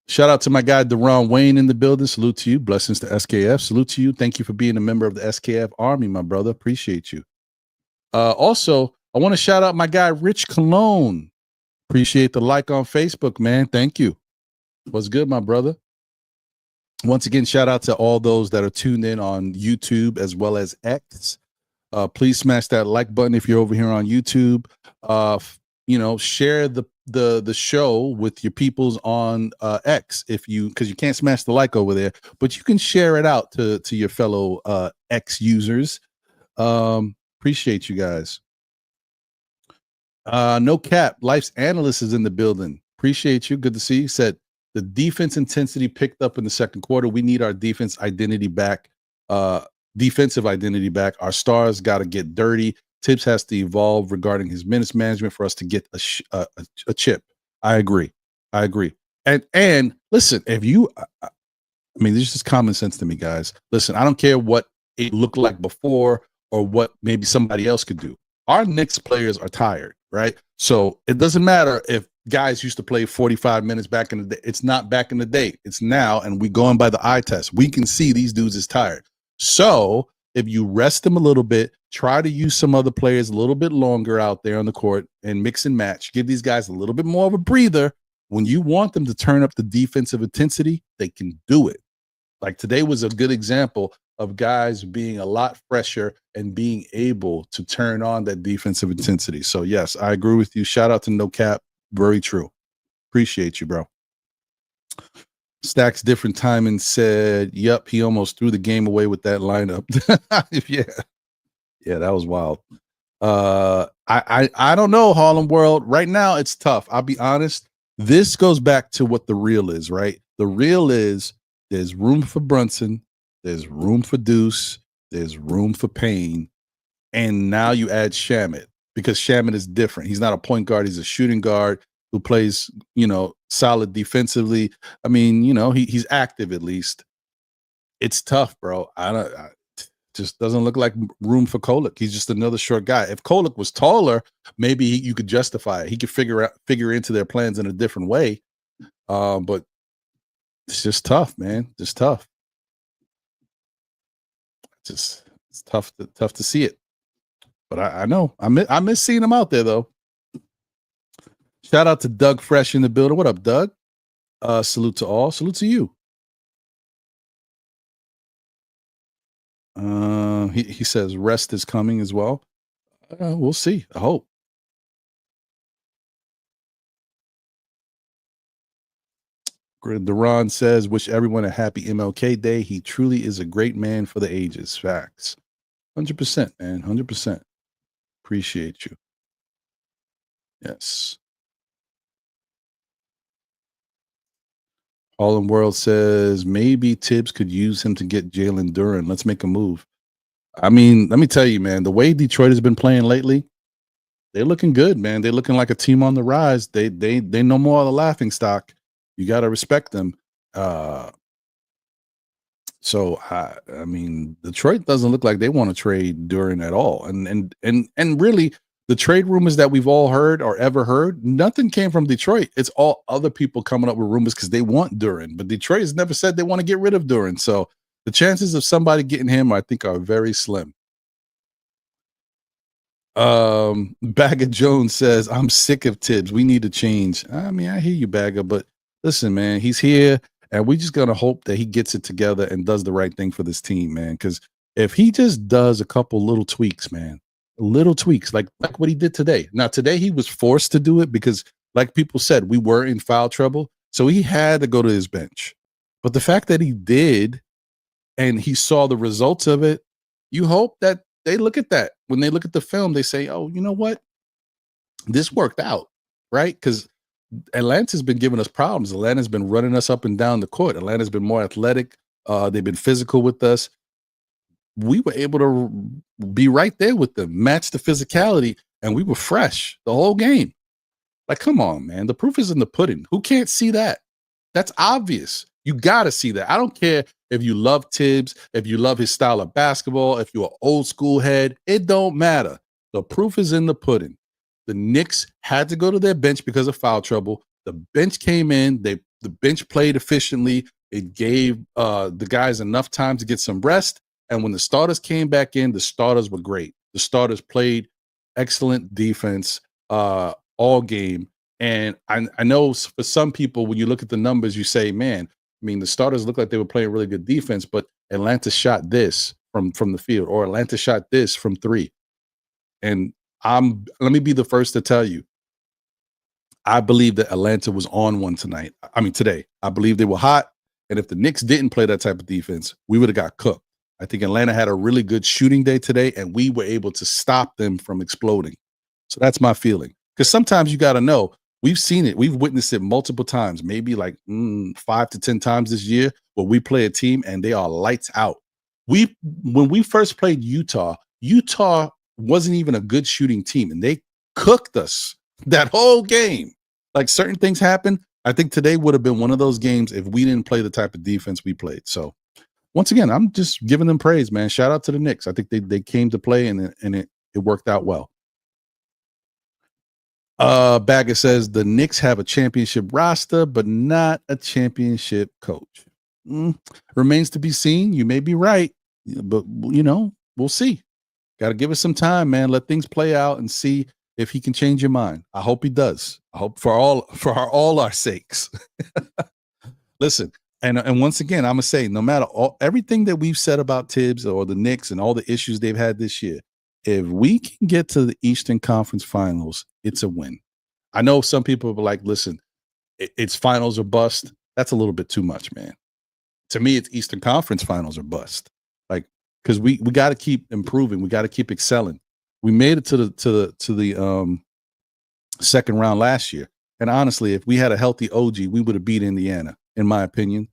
Shout out to my guy Deron Wayne in the building. Salute to you. Blessings to SKF. Salute to you. Thank you for being a member of the SKF Army, my brother. Appreciate you. Also, I want to shout out my guy Rich Cologne. Appreciate the like on Facebook, man. Thank you. What's good, my brother? Once again, shout out to all those that are tuned in on YouTube as well as X. Please smash that like button if you're over here on YouTube. Share the show with your peoples on X because you can't smash the like over there, but you can share it out to your fellow X users. Appreciate you guys. No cap. Life's analyst is in the building. Appreciate you. Good to see you. Said the defense intensity picked up in the second quarter. We need our defensive identity back. Our stars got to get dirty. Tibbs has to evolve regarding his minutes management for us to get a chip. I agree. And listen, if you, this is just common sense to me, guys. Listen, I don't care what it looked like before or what maybe somebody else could do. Our Knicks players are tired, right? So it doesn't matter if guys used to play 45 minutes back in the day. It's not back in the day. It's now, and we going by the eye test. We can see these dudes is tired. So if you rest them a little bit, try to use some other players a little bit longer out there on the court and mix and match. Give these guys a little bit more of a breather. When you want them to turn up the defensive intensity, they can do it. Like today was a good example of guys being a lot fresher and being able to turn on that defensive intensity. So yes, I agree with you. Shout out to No Cap. Very true. Appreciate you, bro. Stacks different timing said, yep, he almost threw the game away with that lineup. Yeah, that was wild. I don't know, Harlem World. Right now, it's tough. I'll be honest. This goes back to what the real is, right? The real is there's room for Brunson, there's room for Deuce, there's room for Payne, and now you add Shamit because Shamit is different. He's not a point guard; he's a shooting guard who plays, solid defensively. He's active at least. It's tough, bro. Just doesn't look like room for Kolek. He's just another short guy. If Kolek was taller, maybe you could justify it. He could figure into their plans in a different way. But it's just tough, man. Just tough. It's tough to see it. But I know I miss seeing him out there though. Shout out to Doug Fresh in the building. What up, Doug? Salute to all. Salute to you. He says rest is coming as well. We'll see. I hope. Deron says, wish everyone a happy MLK Day. He truly is a great man for the ages. Facts. 100%, man. 100%. Appreciate you. Yes. All in World says, maybe Tibbs could use him to get Jalen Duren. Let's make a move. Let me tell you, man, the way Detroit has been playing lately, they're looking good, man. They're looking like a team on the rise. They no more of the laughing stock. You got to respect them. Detroit doesn't look like they want to trade Duren at all. And really, the trade rumors that we've all heard or ever heard, nothing came from Detroit. It's all other people coming up with rumors because they want Duren. But Detroit has never said they want to get rid of Duren. So the chances of somebody getting him, I think, are very slim. Bagger Jones says, I'm sick of Tibbs. We need to change. I mean, I hear you, Bagger, but listen, man, he's here, and we just gonna hope that he gets it together and does the right thing for this team, man. Because if he just does a couple little tweaks, man, little tweaks, like what he did today. Now, today he was forced to do it because, like people said, we were in foul trouble, so he had to go to his bench. But the fact that he did, and he saw the results of it, you hope that they look at that. When they look at the film, they say, oh, you know what? This worked out, right? Because Atlanta's been giving us problems. Atlanta's been running us up and down the court. Atlanta's been more athletic. They've been physical with us. We were able to be right there with them, match the physicality, and we were fresh the whole game. Like, come on, man. The proof is in the pudding. Who can't see that? That's obvious. You got to see that. I don't care if you love Tibbs, if you love his style of basketball, if you're an old school head, it don't matter. The proof is in the pudding. The Knicks had to go to their bench because of foul trouble. The bench came in. The bench played efficiently. It gave the guys enough time to get some rest. And when the starters came back in, the starters were great. The starters played excellent defense all game. And I know for some people, when you look at the numbers, you say, man, I mean, the starters look like they were playing really good defense, but Atlanta shot this from the field, or Atlanta shot this from three. And let me be the first to tell you, I believe that Atlanta was on one today. I believe they were hot. And if the Knicks didn't play that type of defense, we would have got cooked. I think Atlanta had a really good shooting day today, and we were able to stop them from exploding. So that's my feeling. Because sometimes you got to know, we've seen it. We've witnessed it multiple times, maybe like 5 to 10 times this year, where we play a team and they are lights out. When we first played Utah wasn't even a good shooting team, and they cooked us that whole game. Like, certain things happen. I think today would have been one of those games if we didn't play the type of defense we played. So once again, I'm just giving them praise, man. Shout out to the Knicks. I think they came to play, and it worked out well. Bagger says the Knicks have a championship roster, but not a championship coach. Remains to be seen. You may be right, but we'll see. Got to give it some time, man. Let things play out and see if he can change your mind. I hope he does. I hope for all our sakes. Listen, and once again, I'm gonna say, no matter everything that we've said about Tibbs or the Knicks and all the issues they've had this year, if we can get to the Eastern Conference Finals, it's a win. I know some people are like, listen, it's finals or bust. That's a little bit too much, man. To me, it's Eastern Conference Finals or bust. Like, because we got to keep improving. We got to keep excelling. We made it to the second round last year. And honestly, if we had a healthy OG, we would have beat Indiana, in my opinion.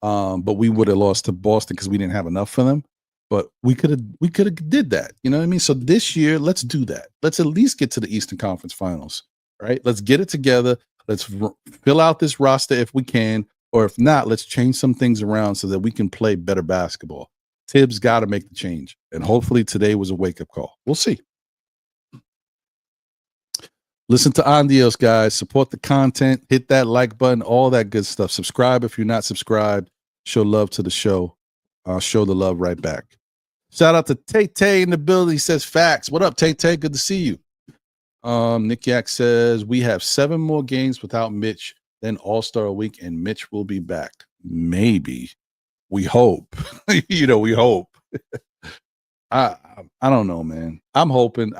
But we would have lost to Boston because we didn't have enough for them. But we could have did that. You know what I mean? So this year, let's do that. Let's at least get to the Eastern Conference Finals, right? Let's get it together. Let's fill out this roster if we can, or if not, let's change some things around so that we can play better basketball. Tibbs got to make the change, and hopefully today was a wake-up call. We'll see. Listen to Andios, guys. Support the content. Hit that like button, all that good stuff. Subscribe if you're not subscribed. Show love to the show. I'll show the love right back. Shout out to Tay in the building. He says, facts. What up, Tay? Good to see you. Nick Yak says, we have 7 more games without Mitch, then All-Star Week, and Mitch will be back. Maybe. We hope. We hope. I don't know, man. I'm hoping.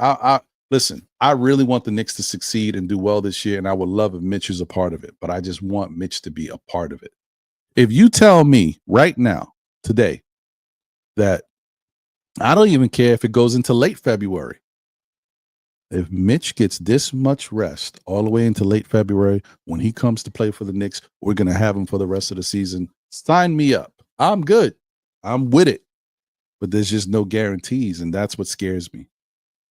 Listen, I really want the Knicks to succeed and do well this year, and I would love if Mitch is a part of it, but I just want Mitch to be a part of it. If you tell me right now, today, that I don't even care if it goes into late February. If Mitch gets this much rest all the way into late February, when he comes to play for the Knicks, we're going to have him for the rest of the season. Sign me up. I'm good. I'm with it. But there's just no guarantees, and that's what scares me.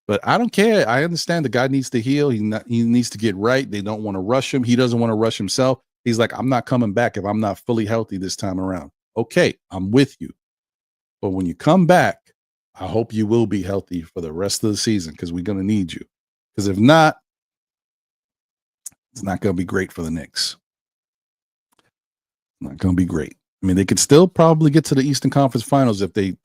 But I don't care. I understand the guy needs to heal. He needs to get right. They don't want to rush him. He doesn't want to rush himself. He's like, I'm not coming back if I'm not fully healthy this time around. Okay, I'm with you. But when you come back, I hope you will be healthy for the rest of the season, because we're going to need you. Because if not, it's not going to be great for the Knicks. Not going to be great. I mean, they could still probably get to the Eastern Conference Finals if they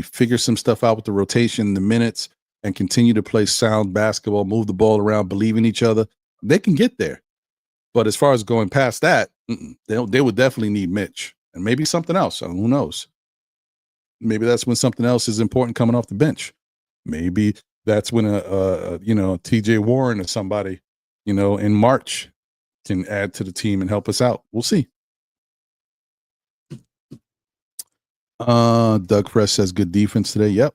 figure some stuff out with the rotation, the minutes, and continue to play sound basketball, move the ball around, believe in each other, they can get there. But as far as going past that, they would definitely need Mitch and maybe something else. Who knows? Maybe that's when something else is important coming off the bench. Maybe that's when TJ Warren or somebody, in March can add to the team and help us out. We'll see. Doug Fresh says good defense today. Yep.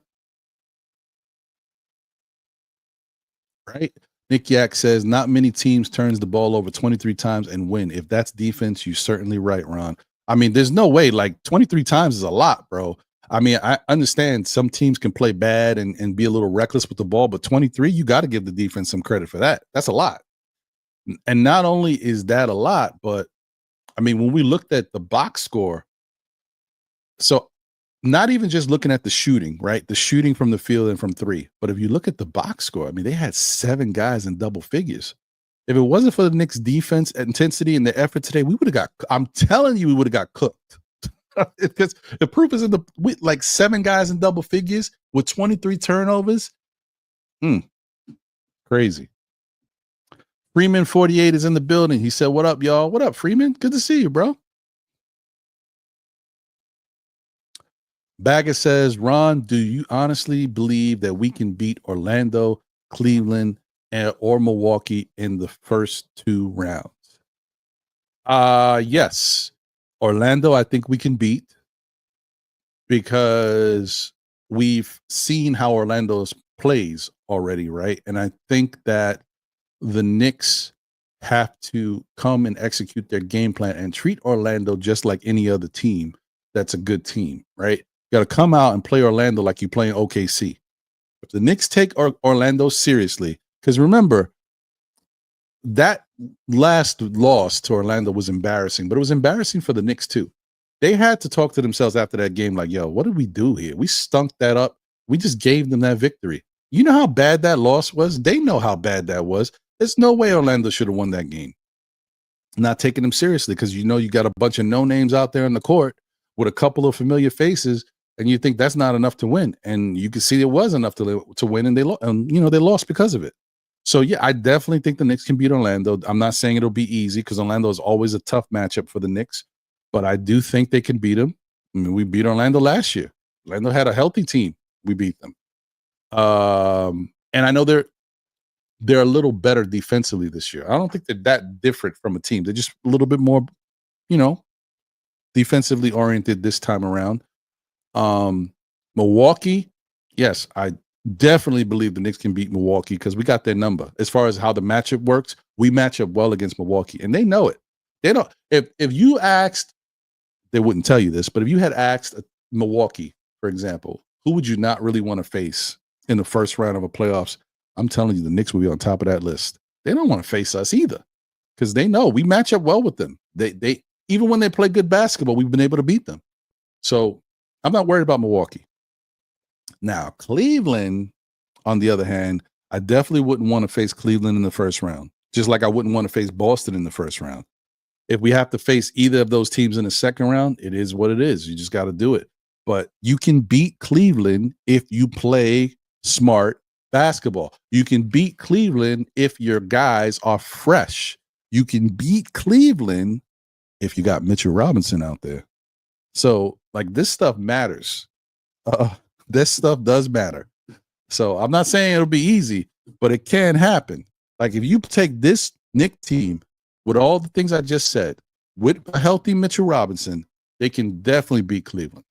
Right. Nick Yak says not many teams turns the ball over 23 times and win. If that's defense, you're certainly right, Ron. I mean, there's no way, like 23 times is a lot, bro. I mean, I understand some teams can play bad and be a little reckless with the ball, but 23, you got to give the defense some credit for that. That's a lot. And not only is that a lot, but I mean, when we looked at the box score, so not even just looking at the shooting, right? The shooting from the field and from three. But if you look at the box score, I mean, they had 7 guys in double figures. If it wasn't for the Knicks defense intensity and the effort today, we would have got, I'm telling you, we would have got cooked. Because the proof is in like 7 guys in double figures with 23 turnovers. Crazy. Freeman 48 is in the building. He said, what up, y'all? What up, Freeman? Good to see you, bro. Baggett says, Ron, do you honestly believe that we can beat Orlando, Cleveland, or Milwaukee in the first 2 rounds? Yes. Orlando, I think we can beat because we've seen how Orlando plays already, right? And I think that the Knicks have to come and execute their game plan and treat Orlando just like any other team that's a good team, right? You got to come out and play Orlando like you're playing OKC. If the Knicks take Orlando seriously, because remember, that last loss to Orlando was embarrassing, but it was embarrassing for the Knicks too. They had to talk to themselves after that game like, yo, what did we do here? We stunk that up. We just gave them that victory. You know how bad that loss was? They know how bad that was. There's no way Orlando should have won that game. Not taking them seriously because you got a bunch of no names out there in the court with a couple of familiar faces, and you think that's not enough to win. And you can see it was enough to win, and they lost because of it. So yeah, I definitely think the Knicks can beat Orlando. I'm not saying it'll be easy because Orlando is always a tough matchup for the Knicks, but I do think they can beat them. I mean, we beat Orlando last year. Orlando had a healthy team. We beat them. And I know they're a little better defensively this year. I don't think they're that different from a team. They're just a little bit more, defensively oriented this time around. Milwaukee, yes, I definitely believe the Knicks can beat Milwaukee because we got their number. As far as how the matchup works, we match up well against Milwaukee, and they know it. They don't. If you asked, they wouldn't tell you this, but if you had asked Milwaukee, for example, who would you not really want to face in the first round of a playoffs? I'm telling you, the Knicks will be on top of that list. They don't want to face us either because they know we match up well with them. They even when they play good basketball, we've been able to beat them. So I'm not worried about Milwaukee. Now, Cleveland, on the other hand, I definitely wouldn't want to face Cleveland in the first round, just like I wouldn't want to face Boston in the first round. If we have to face either of those teams in the second round, it is what it is. You just got to do it. But you can beat Cleveland if you play smart basketball. You can beat Cleveland if your guys are fresh. You can beat Cleveland if you got Mitchell Robinson out there. So, like, this stuff matters. This stuff does matter. So I'm not saying it'll be easy, but it can happen. Like, if you take this Knicks team with all the things I just said, with a healthy Mitchell Robinson, they can definitely beat Cleveland.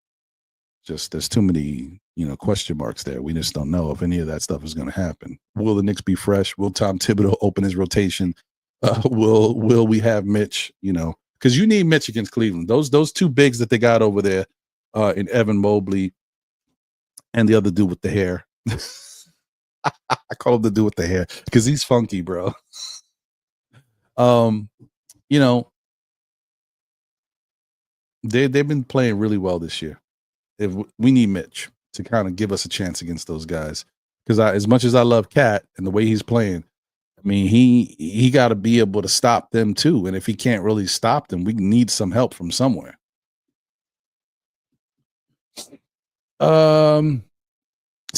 Just there's too many, question marks there. We just don't know if any of that stuff is going to happen. Will the Knicks be fresh? Will Tom Thibodeau open his rotation? Will we have Mitch? Because you need Mitch against Cleveland. Those 2 bigs that they got over there in Evan Mobley and the other dude with the hair. I call him the dude with the hair because he's funky, bro. They've been playing really well this year. If we need Mitch to kind of give us a chance against those guys, because as much as I love Cat and the way he's playing, I mean he got to be able to stop them too. And if he can't really stop them, we need some help from somewhere.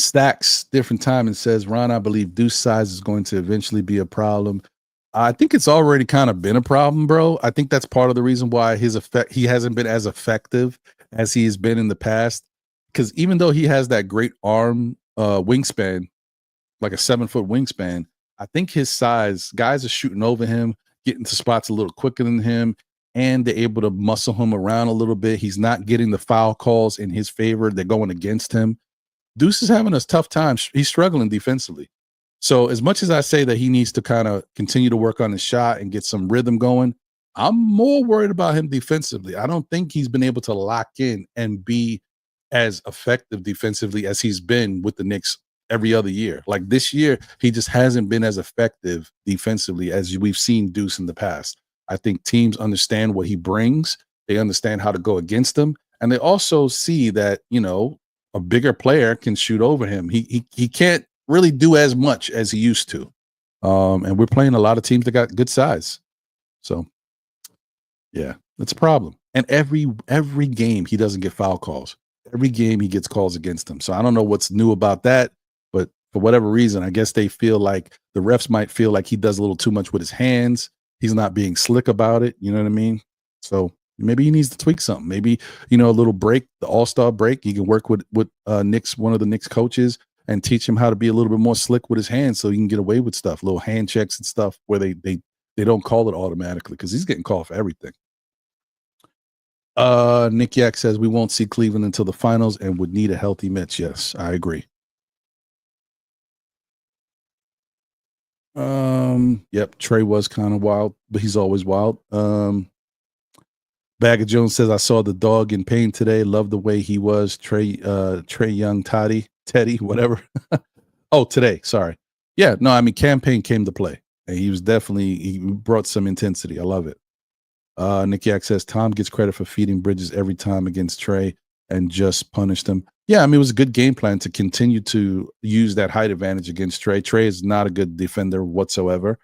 Stacks different time and says, Ron, I believe Deuce size is going to eventually be a problem. I think it's already kind of been a problem, bro. I think that's part of the reason why he hasn't been as effective as he has been in the past. Because even though he has that great arm wingspan, like a 7-foot wingspan, I think his size, guys are shooting over him, getting to spots a little quicker than him, and they're able to muscle him around a little bit. He's not getting the foul calls in his favor. They're going against him. Deuce is having a tough time. He's struggling defensively. So as much as I say that he needs to kind of continue to work on his shot and get some rhythm going, I'm more worried about him defensively. I don't think he's been able to lock in and be as effective defensively as he's been with the Knicks every other year. Like this year, he just hasn't been as effective defensively as we've seen Deuce in the past. I think teams understand what he brings. They understand how to go against him. And they also see that, you know, a bigger player can shoot over him. He can't really do as much as he used to. And we're playing a lot of teams that got good size. So yeah, that's a problem. And every game he doesn't get foul calls. Every game he gets calls against him. So I don't know what's new about that, but for whatever reason, I guess they feel like the refs might feel like he does a little too much with his hands. He's not being slick about it. You know what I mean? So maybe he needs to tweak something. Maybe, you know, a little break, the All-Star break. He can work with Knicks, one of the Knicks coaches, and teach him how to be a little bit more slick with his hands so he can get away with stuff, little hand checks and stuff where they don't call it automatically because he's getting called for everything. Nick Yak says we won't see Cleveland until the finals and would need a healthy Mitch. Yes, I agree. Yep, Trey was kind of wild, but he's always wild. Bagger Jones says I saw the dog in pain today. Love the way he was. Trey Young, Teddy, whatever. Oh, today. Sorry. Yeah, no, I mean, campaign came to play. And he brought some intensity. I love it. Nick Yak says Tom gets credit for feeding Bridges every time against Trey and just punished him. Yeah, I mean, it was a good game plan to continue to use that height advantage against Trey. Trey is not a good defender whatsoever.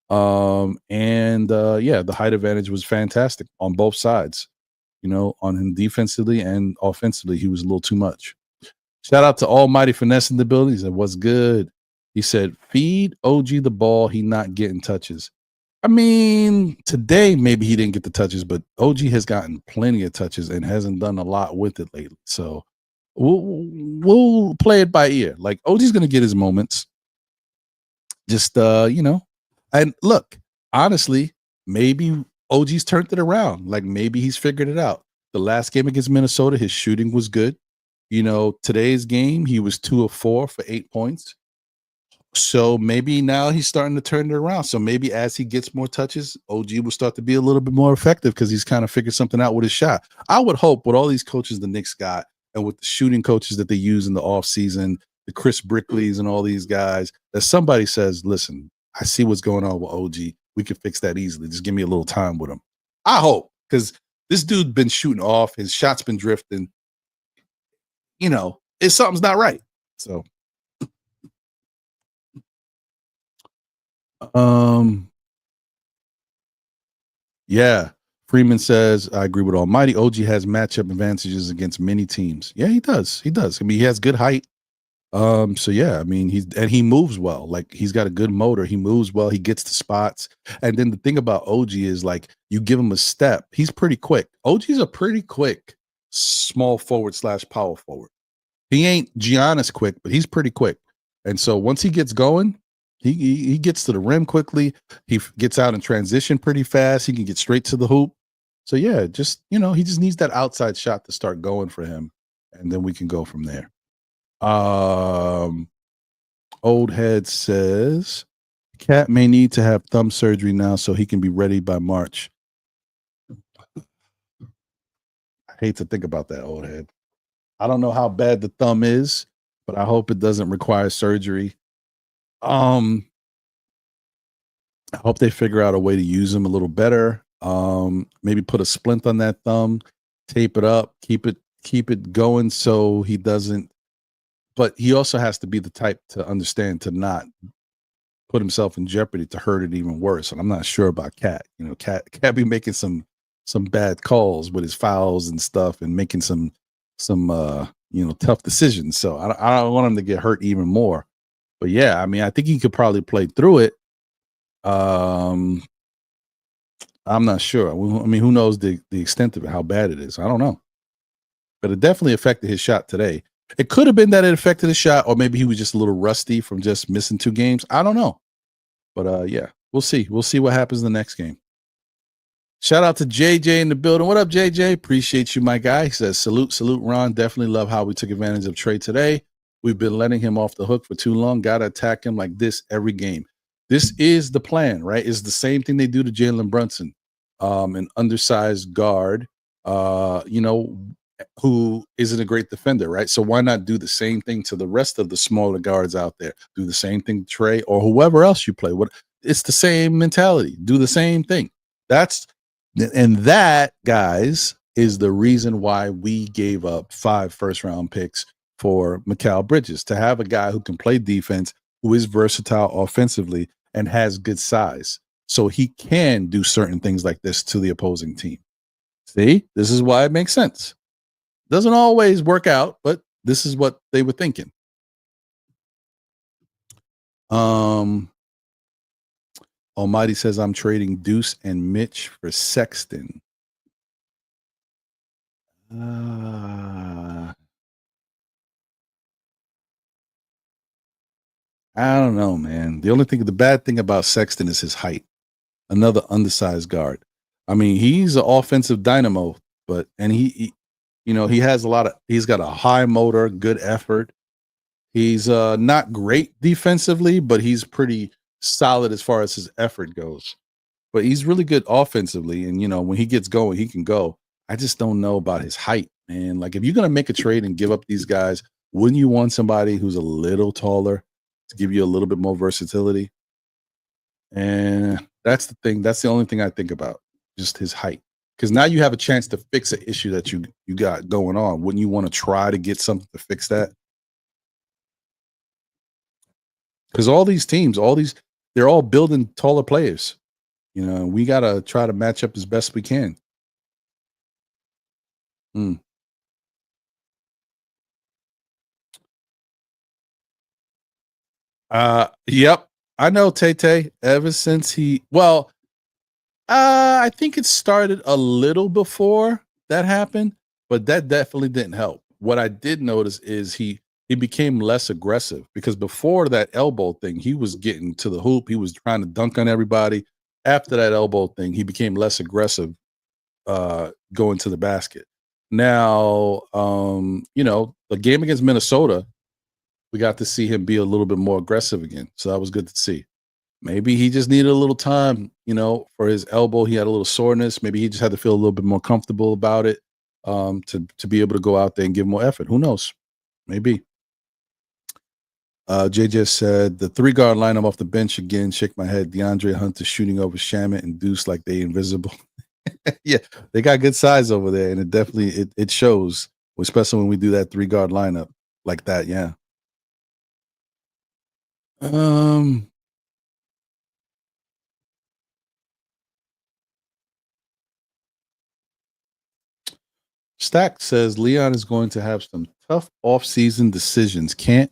Yeah, the height advantage was fantastic on both sides. You know, on him defensively and offensively, he was a little too much. Shout out to Almighty Finesse in the building. He said, what's good? He said, feed OG the ball. He not getting touches. I mean, today maybe he didn't get the touches, but OG has gotten plenty of touches and hasn't done a lot with it lately. So we'll play it by ear. Like OG's going to get his moments. Just, you know, and look, honestly, maybe OG's turned it around. Like maybe he's figured it out. The last game against Minnesota, his shooting was good. You know, today's game, he was 2 of 4 for 8 points. So maybe now he's starting to turn it around. So maybe as he gets more touches, OG will start to be a little bit more effective because he's kind of figured something out with his shot. I would hope with all these coaches the Knicks got and with the shooting coaches that they use in the offseason, the Chris Brickleys and all these guys, that somebody says, listen, I see what's going on with OG. We can fix that easily. Just give me a little time with him. I hope, because this dude been shooting off. His shot's been drifting. You know, something's not right. So, yeah. Freeman says, I agree with Almighty. OG has matchup advantages against many teams. Yeah, he does. He does. I mean, he has good height. So yeah, I mean, he moves well. Like he's got a good motor. He moves well. He gets to spots. And then the thing about OG is like you give him a step. He's pretty quick. OG's a pretty quick small forward / power forward. He ain't Giannis quick, but he's pretty quick. And so once he gets going, he gets to the rim quickly. He gets out in transition pretty fast. He can get straight to the hoop. So yeah, just, you know, he just needs that outside shot to start going for him. And then we can go from there. Old Head says Cat may need to have thumb surgery now so he can be ready by March. I hate to think about that, Old Head. I don't know how bad the thumb is, but I hope it doesn't require surgery. I hope they figure out a way to use him a little better. Maybe put a splint on that thumb, tape it up, keep it going so he doesn't. But he also has to be the type to understand to not put himself in jeopardy to hurt it even worse. And I'm not sure about Cat. You know, Cat be making some bad calls with his fouls and stuff, and making some tough decisions. So I don't want him to get hurt even more. But yeah, I mean, I think he could probably play through it. I'm not sure. I mean, who knows the extent of it, how bad it is? I don't know. But it definitely affected his shot today. It could have been that it affected his shot, or maybe he was just a little rusty from just missing 2 games. I don't know. But yeah, we'll see. We'll see what happens in the next game. Shout out to JJ in the building. What up, JJ? Appreciate you, my guy. He says, salute, Ron. Definitely love how we took advantage of Trey today. We've been letting him off the hook for too long. Got to attack him like this every game. This is the plan, right? It's the same thing they do to Jalen Brunson, an undersized guard, who isn't a great defender, right? So why not do the same thing to the rest of the smaller guards out there? Do the same thing to Trey or whoever else you play. It's the same mentality. Do the same thing. That, guys, is the reason why we gave up 5 first-round picks for Mikal Bridges, to have a guy who can play defense, who is versatile offensively, and has good size. So he can do certain things like this to the opposing team. See, this is why it makes sense. Doesn't always work out, but this is what they were thinking. Almighty says, I'm trading Deuce and Mitch for Sexton. I don't know, man. The bad thing about Sexton is his height. Another undersized guard. I mean, he's an offensive dynamo, and he has he's got a high motor, good effort. He's not great defensively, but he's pretty solid as far as his effort goes. But he's really good offensively, and when he gets going, he can go. I just don't know about his height, man. Like, if you're gonna make a trade and give up these guys, wouldn't you want somebody who's a little taller to give you a little bit more versatility? And that's the thing. That's the only thing I think about, just his height. Because now you have a chance to fix an issue that you got going on. Wouldn't you want to try to get something to fix that? Because all these teams, they're all building taller players. We got to try to match up as best we can. Yep. I know, Tay. Ever since I think it started a little before that happened, but that definitely didn't help. What I did notice is he became less aggressive, because before that elbow thing, he was getting to the hoop. He was trying to dunk on everybody. After that elbow thing, he became less aggressive going to the basket. Now, the game against Minnesota, we got to see him be a little bit more aggressive again. So that was good to see. Maybe he just needed a little time, for his elbow. He had a little soreness. Maybe he just had to feel a little bit more comfortable about it to be able to go out there and give more effort. Who knows? Maybe. JJ said, the 3-guard lineup off the bench again. Shake my head. DeAndre Hunter shooting over Shamet and Deuce like they invisible. Yeah, they got good size over there, and it definitely it shows, especially when we do that 3-guard lineup like that. Yeah. Stack says Leon is going to have some tough off-season decisions. Can't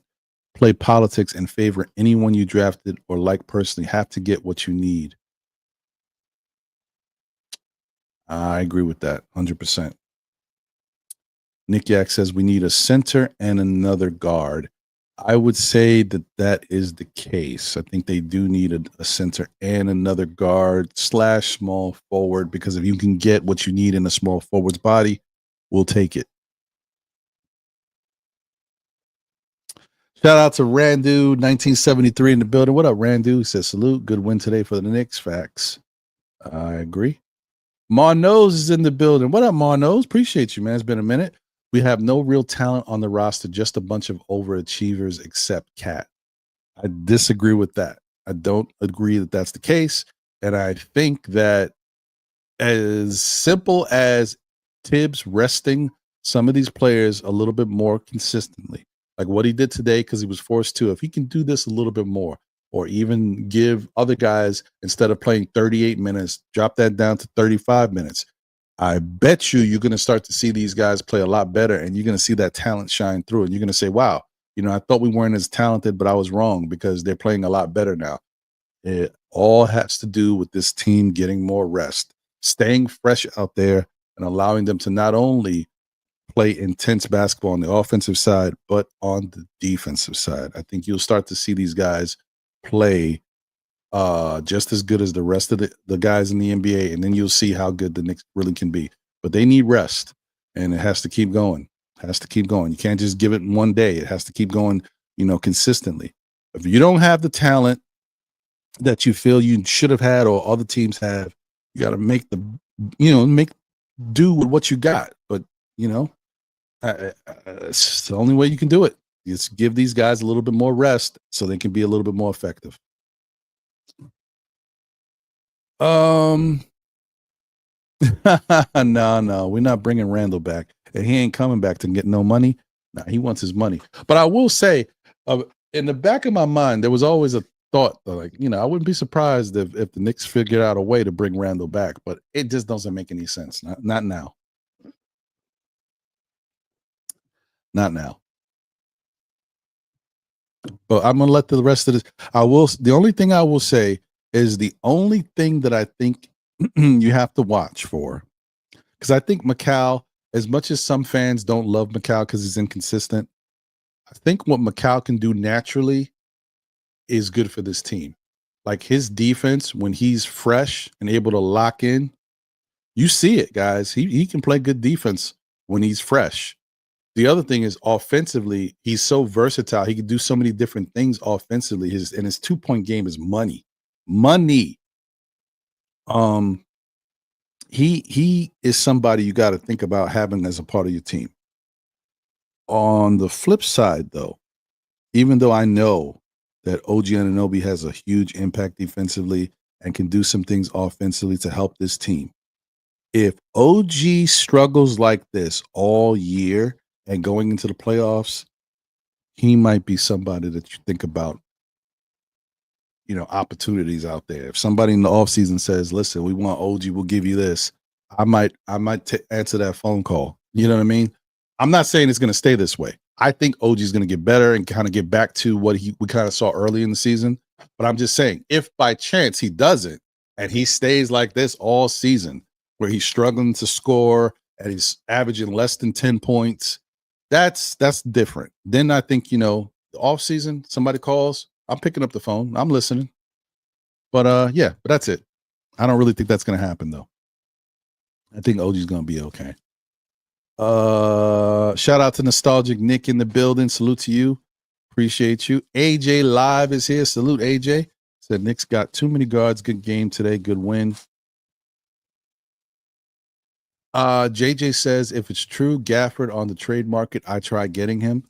play politics and favor anyone you drafted or like personally. Have to get what you need. I agree with that 100%. Nick Yak says we need a center and another guard. I would say that is the case. I think they do need a center and another guard / small forward, because if you can get what you need in a small forward's body, we'll take it. Shout out to Randu 1973 in the building. What up, Randu? He says, salute. Good win today for the Knicks. Facts. I agree. Marnose is in the building. What up, Marnose? Appreciate you, man. It's been a minute. We have no real talent on the roster, just a bunch of overachievers except Cat. I disagree with that. I don't agree that that's the case. And I think that as simple as Tibbs resting some of these players a little bit more consistently, like what he did today, because he was forced to, if he can do this a little bit more, or even give other guys, instead of playing 38 minutes, drop that down to 35 minutes. I bet you're going to start to see these guys play a lot better, and you're going to see that talent shine through, and you're going to say, wow, I thought we weren't as talented, but I was wrong because they're playing a lot better now. It all has to do with this team getting more rest, staying fresh out there, and allowing them to not only play intense basketball on the offensive side, but on the defensive side. I think you'll start to see these guys play just as good as the rest of the guys in the NBA, and then you'll see how good the Knicks really can be. But they need rest, and it has to keep going. You can't just give it one day. It has to keep going, consistently. If you don't have the talent that you feel you should have had or other teams have, you got to make do with what you got. But it's the only way you can do it. Just give these guys a little bit more rest so they can be a little bit more effective. No, we're not bringing Randall back, and he ain't coming back to get no money. Nah, he wants his money. But I will say, in the back of my mind, there was always a thought, like, I wouldn't be surprised if the Knicks figured out a way to bring Randall back, but it just doesn't make any sense. Not now. Not now. But I'm gonna let the rest of this. The only thing I will say is the only thing that I think you have to watch for, because I think Macau, as much as some fans don't love Macau because he's inconsistent, I think what Macau can do naturally is good for this team. Like his defense, when he's fresh and able to lock in, you see it, guys. He can play good defense when he's fresh. The other thing is offensively, he's so versatile. He can do so many different things offensively. His 2-point game is money. He is somebody you got to think about having as a part of your team. On the flip side, though, even though I know that OG Anunoby has a huge impact defensively and can do some things offensively to help this team, if OG struggles like this all year and going into the playoffs, he might be somebody that you think about, opportunities out there. If somebody in the offseason says, listen, we want OG, we'll give you this, I might answer that phone call. You know what I mean? I'm not saying it's going to stay this way. I think OG is going to get better and kind of get back to what we kind of saw early in the season. But I'm just saying, if by chance he doesn't and he stays like this all season, where he's struggling to score and he's averaging less than 10 points, that's different. Then I think, the off season, somebody calls, I'm picking up the phone, I'm listening. But but that's it. I don't really think that's going to happen, though. I think OG's going to be okay. Shout out to Nostalgic Nick in the building. Salute to you. Appreciate you. AJ Live is here. Salute, AJ. Said Knicks got too many guards. Good game today. Good win. JJ says, if it's true, Gafford on the trade market, I try getting him.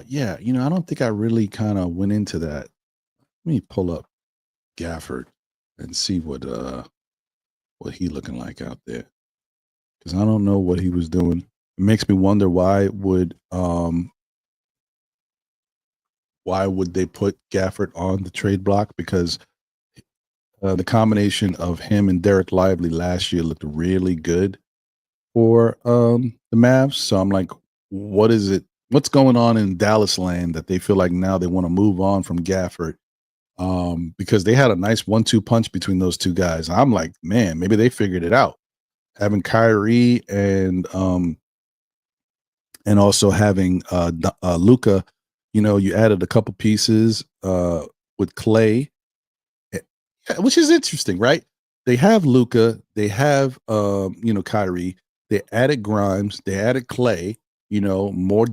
Yeah, I don't think I really kind of went into that. Let me pull up Gafford and see what he looking like out there, because I don't know what he was doing. It makes me wonder why would they put Gafford on the trade block, because the combination of him and Derek Lively last year looked really good for the Mavs. So I'm like, what is it? What's going on in Dallas land that they feel like now they want to move on from Gafford? Because they had a nice 1-2 punch between those two guys. I'm like, man, maybe they figured it out. Having Kyrie and also having Luka, you added a couple pieces with Clay, which is interesting, right? They have Luka, they have Kyrie, they added Grimes, they added Clay, more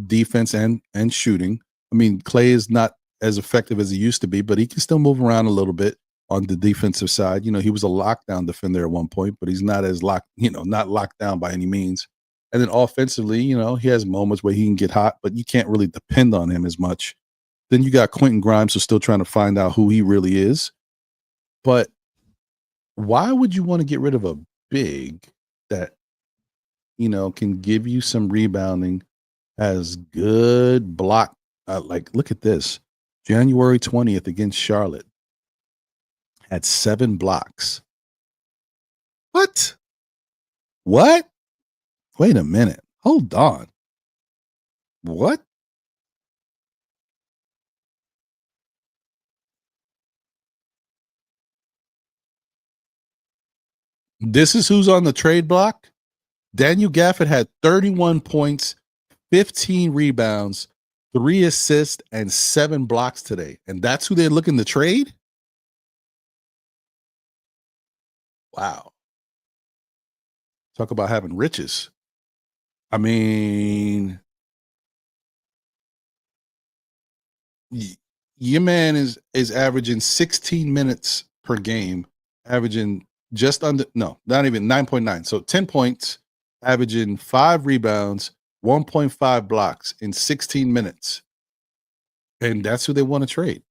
defense and shooting. I mean, Clay is not as effective as he used to be, but he can still move around a little bit on the defensive side. He was a lockdown defender at one point, but he's not as not locked down by any means. And then offensively, he has moments where he can get hot, but you can't really depend on him as much. Then you got Quentin Grimes, who's still trying to find out who he really is. But why would you want to get rid of a big that, can give you some rebounding, has good block? Look at this. January 20th against Charlotte had 7 blocks. What? What? Wait a minute. Hold on. What? This is who's on the trade block? Daniel Gafford had 31 points, 15 rebounds, 3 assists, and 7 blocks today. And that's who they're looking to trade? Wow. Talk about having riches. I mean, your man is averaging 16 minutes per game, averaging just under, no, not even 9.9. So 10 points, averaging 5 rebounds, 1.5 blocks in 16 minutes. And that's who they want to trade.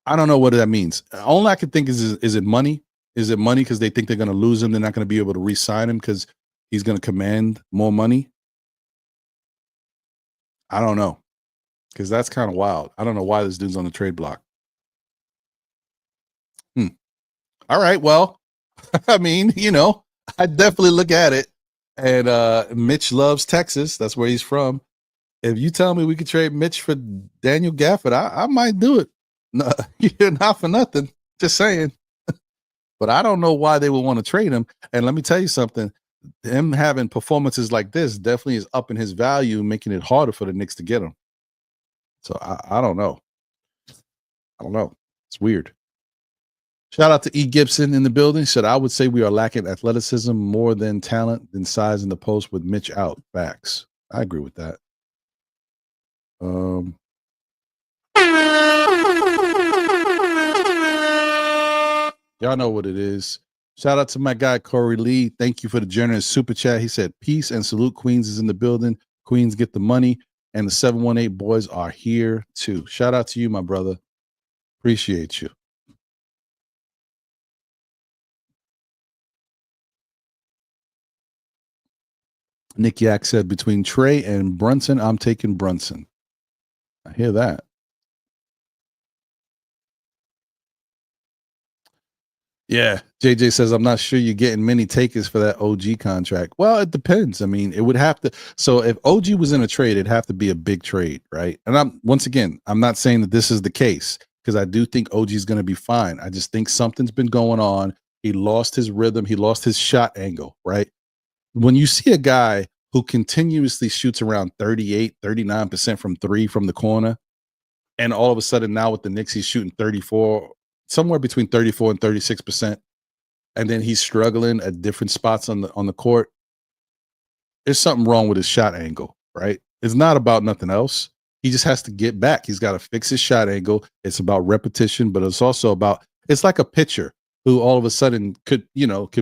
I don't know what that means. All I can think is it money? Is it money because they think they're going to lose him? They're not going to be able to re-sign him because he's going to command more money? I don't know, because that's kind of wild. I don't know why this dude's on the trade block. All right, well, I mean, I definitely look at it. And Mitch loves Texas. That's where he's from. If you tell me we could trade Mitch for Daniel Gafford, I might do it. No, you're not for nothing. Just saying. But I don't know why they would want to trade him. And let me tell you something. Him having performances like this definitely is upping his value, making it harder for the Knicks to get him. So I don't know. I don't know. It's weird. Shout out to E. Gibson in the building. Said, I would say we are lacking athleticism more than talent than size in the post with Mitch out. Facts. I agree with that. Y'all know what it is. Shout out to my guy, Corey Lee. Thank you for the generous super chat. He said, peace and salute. Queens is in the building. Queens get the money. And the 718 boys are here too. Shout out to you, my brother. Appreciate you. Nick Yak said, between Trey and Brunson, I'm taking Brunson. I hear that. Yeah. JJ says, I'm not sure you're getting many takers for that OG contract. Well, it depends. I mean, it would have to. So if OG was in a trade, it'd have to be a big trade, right? And I'm not saying that this is the case, because I do think OG is going to be fine. I just think something's been going on. He lost his rhythm. He lost his shot angle, right? When you see a guy who continuously shoots around 38, 39% from 3 from the corner, and all of a sudden now with the Knicks, he's shooting 34, somewhere between 34 and 36%, and then he's struggling at different spots on the court. There's something wrong with his shot angle, right? It's not about nothing else. He just has to get back. He's got to fix his shot angle. It's about repetition, but it's also about, it's like a pitcher who all of a sudden could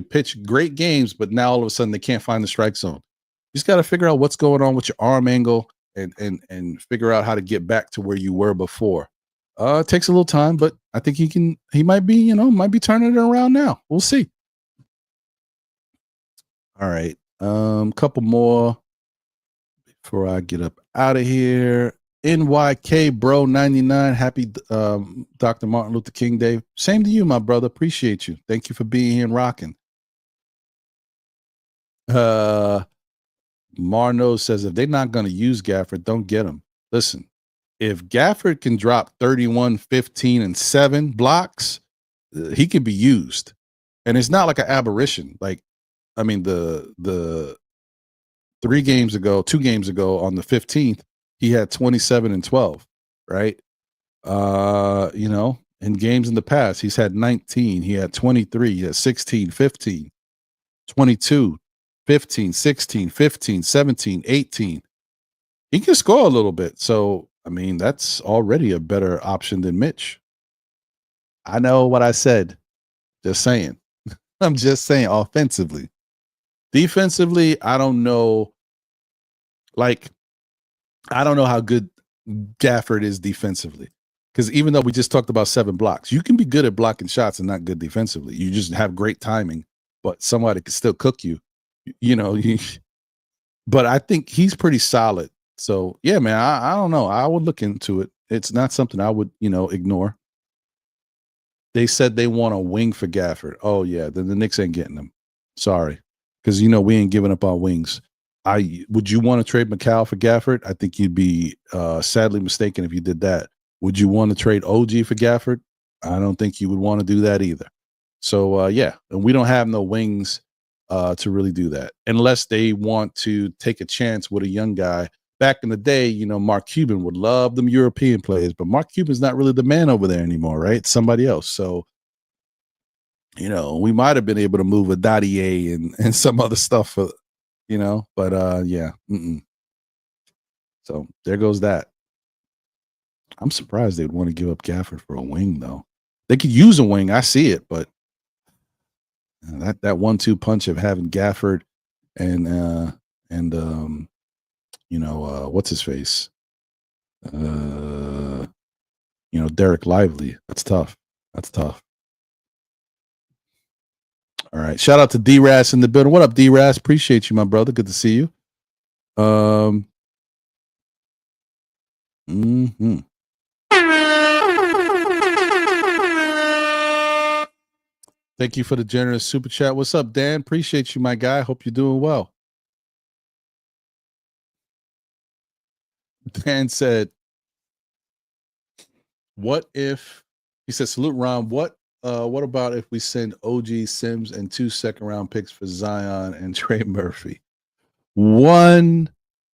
pitch great games, but now all of a sudden they can't find the strike zone. You just got to figure out what's going on with your arm angle and figure out how to get back to where you were before. It takes a little time, but I think he might be turning it around now. We'll see. All right. Couple more before I get up out of here. NYK bro 99. Happy Dr. Martin Luther King Day. Same to you, my brother. Appreciate you. Thank you for being here and rocking. Marno says, if they're not going to use Gafford, don't get him. Listen, if Gafford can drop 31, 15, and 7 blocks, he can be used. And it's not like an aberration. Like, I mean, the 2 games ago on the 15th, he had 27 and 12, right? In games in the past, he's had 19, he had 23, he had 16, 15, 22, 15, 16, 15, 17, 18. He can score a little bit. So, I mean, that's already a better option than Mitch. I know what I said. Just saying. I'm just saying offensively. Defensively, I don't know. Like, I don't know how good Gafford is defensively. Because even though we just talked about 7 blocks, you can be good at blocking shots and not good defensively. You just have great timing, but somebody can still cook you. But I think he's pretty solid. So, yeah, man, I don't know. I would look into it. It's not something I would, ignore. they said they want a wing for Gafford. Oh yeah, then the Knicks ain't getting them. Sorry, because you know we ain't giving up our wings. Would you want to trade McCall for Gafford? I think you'd be sadly mistaken if you did that. Would you want to trade OG for Gafford? I don't think you would want to do that either. So yeah, and we don't have no wings to really do that unless they want to take a chance with a young guy. Back in the day, you know, Mark Cuban would love them European players, but Mark Cuban's not really the man over there anymore, right? It's somebody else. So, you know, we might have been able to move a Dottier and some other stuff for, you know, but yeah. So there goes that. I'm surprised they'd want to give up Gafford for a wing, though. They could use a wing. I see it, but that 1-2 punch of having Gafford and you know, what's his face? You know, Derek Lively. That's tough. That's tough. All right. Shout out to D-Ras in the building. What up, D-Ras? Appreciate you, my brother. Good to see you. Thank you for the generous super chat. What's up, Dan? Appreciate you, my guy. Hope you're doing well. Dan said, what if, he said, salute Ron, what about if we send OG Sims and 2 second-round picks for Zion and Trey Murphy? One,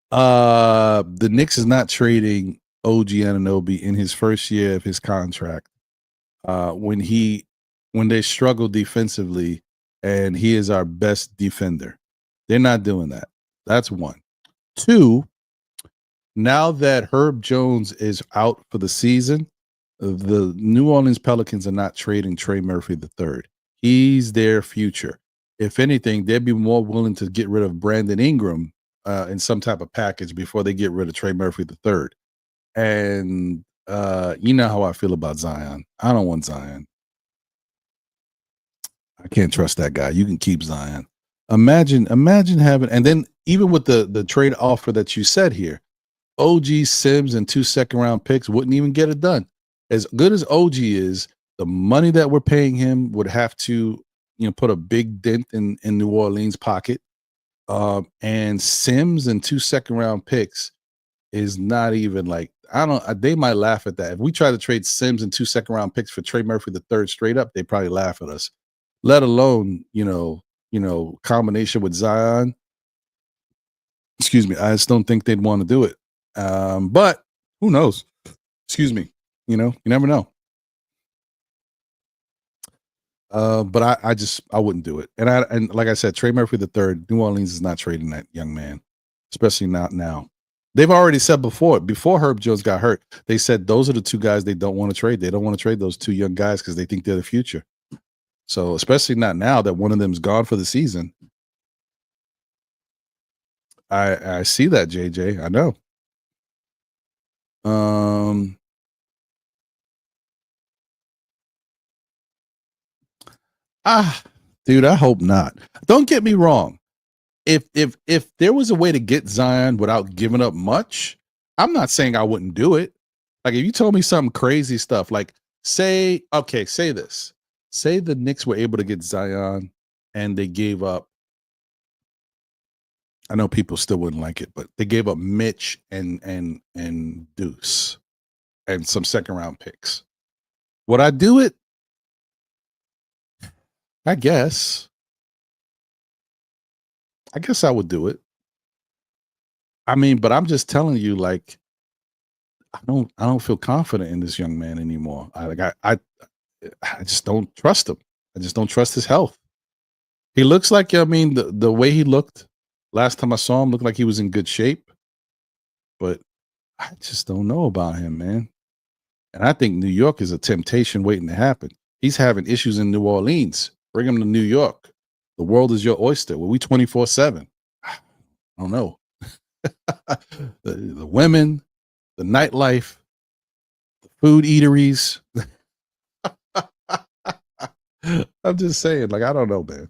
the Knicks is not trading OG Anunoby in his first year of his contract. When they struggle defensively and he is our best defender. They're not doing that. That's one. Two, now that Herb Jones is out for the season, the New Orleans Pelicans are not trading Trey Murphy III. He's their future. If anything, they'd be more willing to get rid of Brandon Ingram in some type of package before they get rid of Trey Murphy III. And you know how I feel about Zion. I don't want Zion. I can't trust that guy. You can keep Zion. Imagine having, and then even with the trade offer that you said here, OG Sims and 2 second-round picks wouldn't even get it done. As good as OG is, the money that we're paying him would have to, you know, put a big dent in New Orleans' pocket. And Sims and 2 second-round picks is not even like, they might laugh at that. If we try to trade Sims and 2 second-round picks for Trey Murphy III straight up, they probably laugh at us. Let alone, you know, combination with Zion. Excuse me. I just don't think they'd want to do it. But who knows? Excuse me. You know, you never know. But I wouldn't do it. And like I said, Trey Murphy III, New Orleans is not trading that young man, especially not now. They've already said before Herb Jones got hurt, they said those are the 2 guys they don't want to trade. They don't want to trade those 2 young guys because they think they're the future. So especially not now that one of them's gone for the season. I see that, JJ. I know. Dude, I hope not. Don't get me wrong. If there was a way to get Zion without giving up much, I'm not saying I wouldn't do it. Like if you told me some crazy stuff, like say this. Say the Knicks were able to get Zion and they gave up, I know people still wouldn't like it, but they gave up Mitch and Deuce and some second-round picks. Would I do it? I guess I would do it. I mean, but I'm just telling you, like, I don't feel confident in this young man anymore. I just don't trust him. I just don't trust his health. He looks like, I mean, the way he looked last time I saw him looked like he was in good shape, but I just don't know about him, man. And I think New York is a temptation waiting to happen. He's having issues in New Orleans. Bring him to New York. The world is your oyster. Well, we 24/7. I don't know. the women, the nightlife, the food eateries. I'm just saying, like, I don't know, man.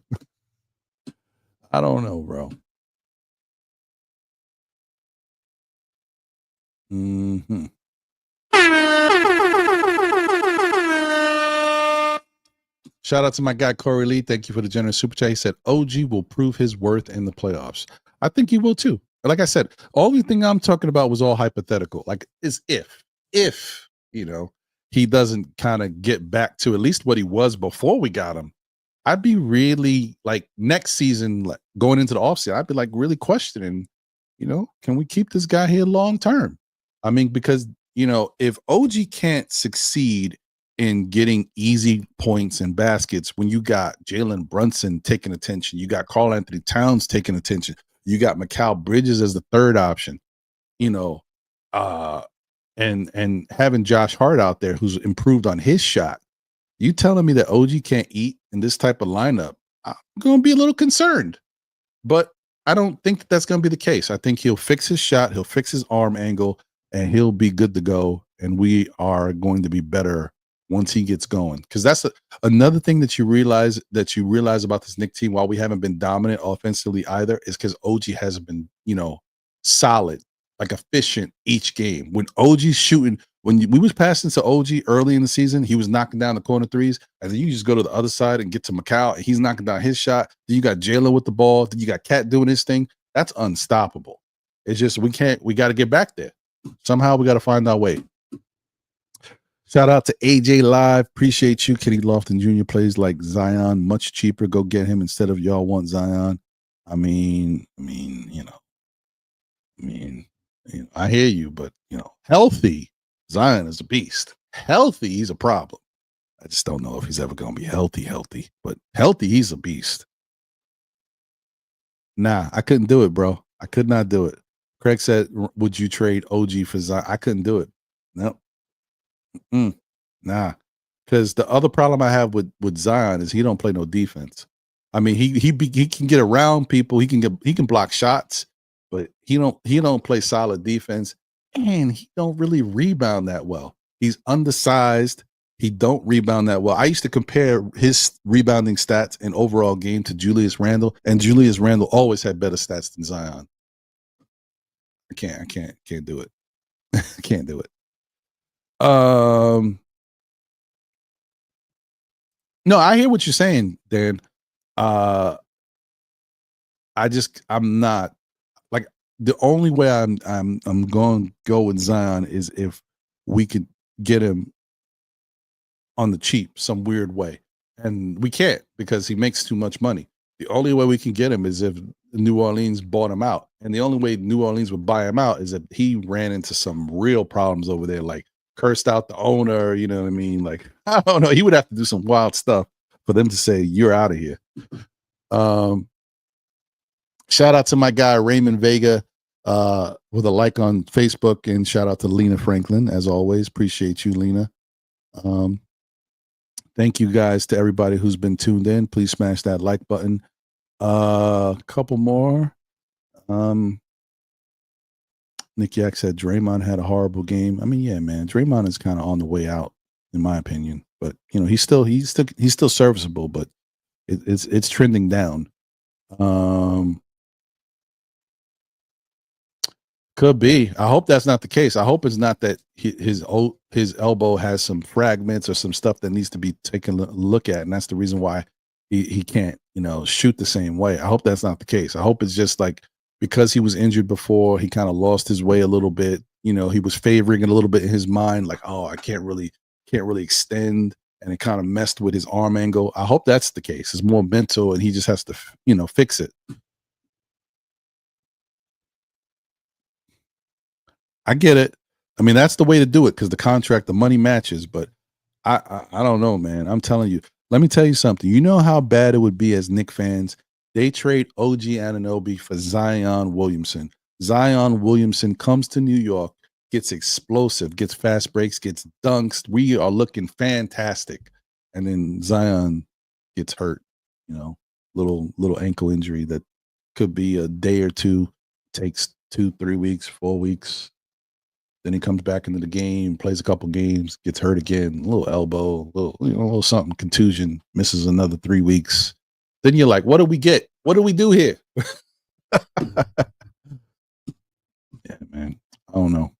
I don't know, bro. Shout out to my guy Corey Lee. Thank you for the generous super chat. He said OG will prove his worth in the playoffs. I think he will too. Like I said, only thing I'm talking about was all hypothetical. Like, is if he doesn't kind of get back to at least what he was before we got him, I'd be really like next season, like going into the offseason, I'd be like really questioning, can we keep this guy here long term? I mean, because if OG can't succeed in getting easy points and baskets when you got Jalen Brunson taking attention, you got Karl Anthony Towns taking attention, you got Mikal Bridges as the third option, and having Josh Hart out there who's improved on his shot. You telling me that OG can't eat in this type of lineup? I'm going to be a little concerned, but I don't think that's going to be the case. I think he'll fix his shot, he'll fix his arm angle, and he'll be good to go. And we are going to be better once he gets going. Because that's another thing that you realize about this Knicks team, while we haven't been dominant offensively either, is because OG hasn't been, solid, like efficient each game. When OG's shooting, when we was passing to OG early in the season, he was knocking down the corner threes, and then you just go to the other side and get to Mikal, and he's knocking down his shot. Then you got Jalen with the ball. Then you got Cat doing his thing. That's unstoppable. It's just we got to get back there. Somehow we got to find our way. Shout out to AJ Live. Appreciate you. Kenny Lofton Jr. plays like Zion, much cheaper. Go get him instead of y'all want Zion. I mean, I hear you, but healthy, Zion is a beast. Healthy, he's a problem. I just don't know if he's ever going to be healthy, but healthy, he's a beast. Nah, I couldn't do it, bro. I could not do it. Craig said, would you trade OG for Zion? I couldn't do it. Nope. Nah. Because the other problem I have with Zion is he don't play no defense. I mean, he can get around people. He can block shots, but he don't play solid defense, and he don't really rebound that well. He's undersized. He don't rebound that well. I used to compare his rebounding stats and overall game to Julius Randle, and Julius Randle always had better stats than Zion. I can't do it. I can't do it. No, I hear what you're saying, Dan. I'm not like, the only way I'm going to go with Zion is if we could get him on the cheap some weird way, and we can't because he makes too much money. The only way we can get him is if New Orleans bought him out, and the only way New Orleans would buy him out is if he ran into some real problems over there, like cursed out the owner, you know what I mean? Like, I don't know, he would have to do some wild stuff for them to say you're out of here. Shout out to my guy Raymond Vega with a like on Facebook, and shout out to Lena Franklin as always. Appreciate you, Lena. Thank you guys to everybody who's been tuned in. Please smash that like button. A couple more. Nick Yak said Draymond had a horrible game. I mean, yeah, man, Draymond is kind of on the way out, in my opinion. But he's still serviceable, but it's trending down. Could be. I hope that's not the case. I hope it's not that his elbow has some fragments or some stuff that needs to be taken a look at, and that's the reason why he can't shoot the same way. I hope that's not the case. I hope it's just like, because he was injured before, he kind of lost his way a little bit. He was favoring it a little bit in his mind, like, oh, I can't really extend, and it kind of messed with his arm angle. I hope that's the case. It's more mental, and he just has to fix it. I get it. I mean, that's the way to do it because the contract, the money matches. But I don't know, man. I'm telling you. Let me tell you something. You know how bad it would be as Knicks fans? They trade OG Anunoby for Zion Williamson. Zion Williamson comes to New York, gets explosive, gets fast breaks, gets dunks. We are looking fantastic. And then Zion gets hurt, little ankle injury that could be a day or two, takes 2-3 weeks, 4 weeks. Then he comes back into the game, plays a couple games, gets hurt again, a little elbow, a little something, contusion, misses another 3 weeks. Then you're like, what do we get? What do we do here? Yeah, man. I don't know.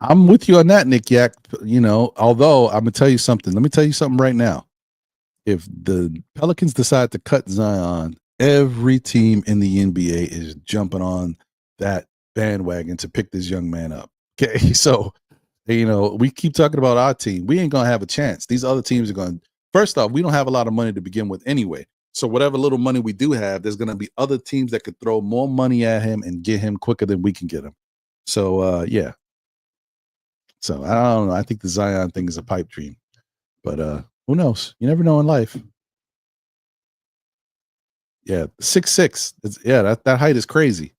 I'm with you on that, Nick Yak. You know, although I'm gonna tell you something. Let me tell you something right now. If the Pelicans decide to cut Zion, every team in the NBA is jumping on that bandwagon to pick this young man up. Okay, so you know, we keep talking about our team. We ain't gonna have a chance. These other teams are going. First off, we don't have a lot of money to begin with anyway. So whatever little money we do have, there's gonna be other teams that could throw more money at him and get him quicker than we can get him. So yeah. So I don't know. I think the Zion thing is a pipe dream. But who knows? You never know in life. Yeah, 6'6". Yeah, that height is crazy.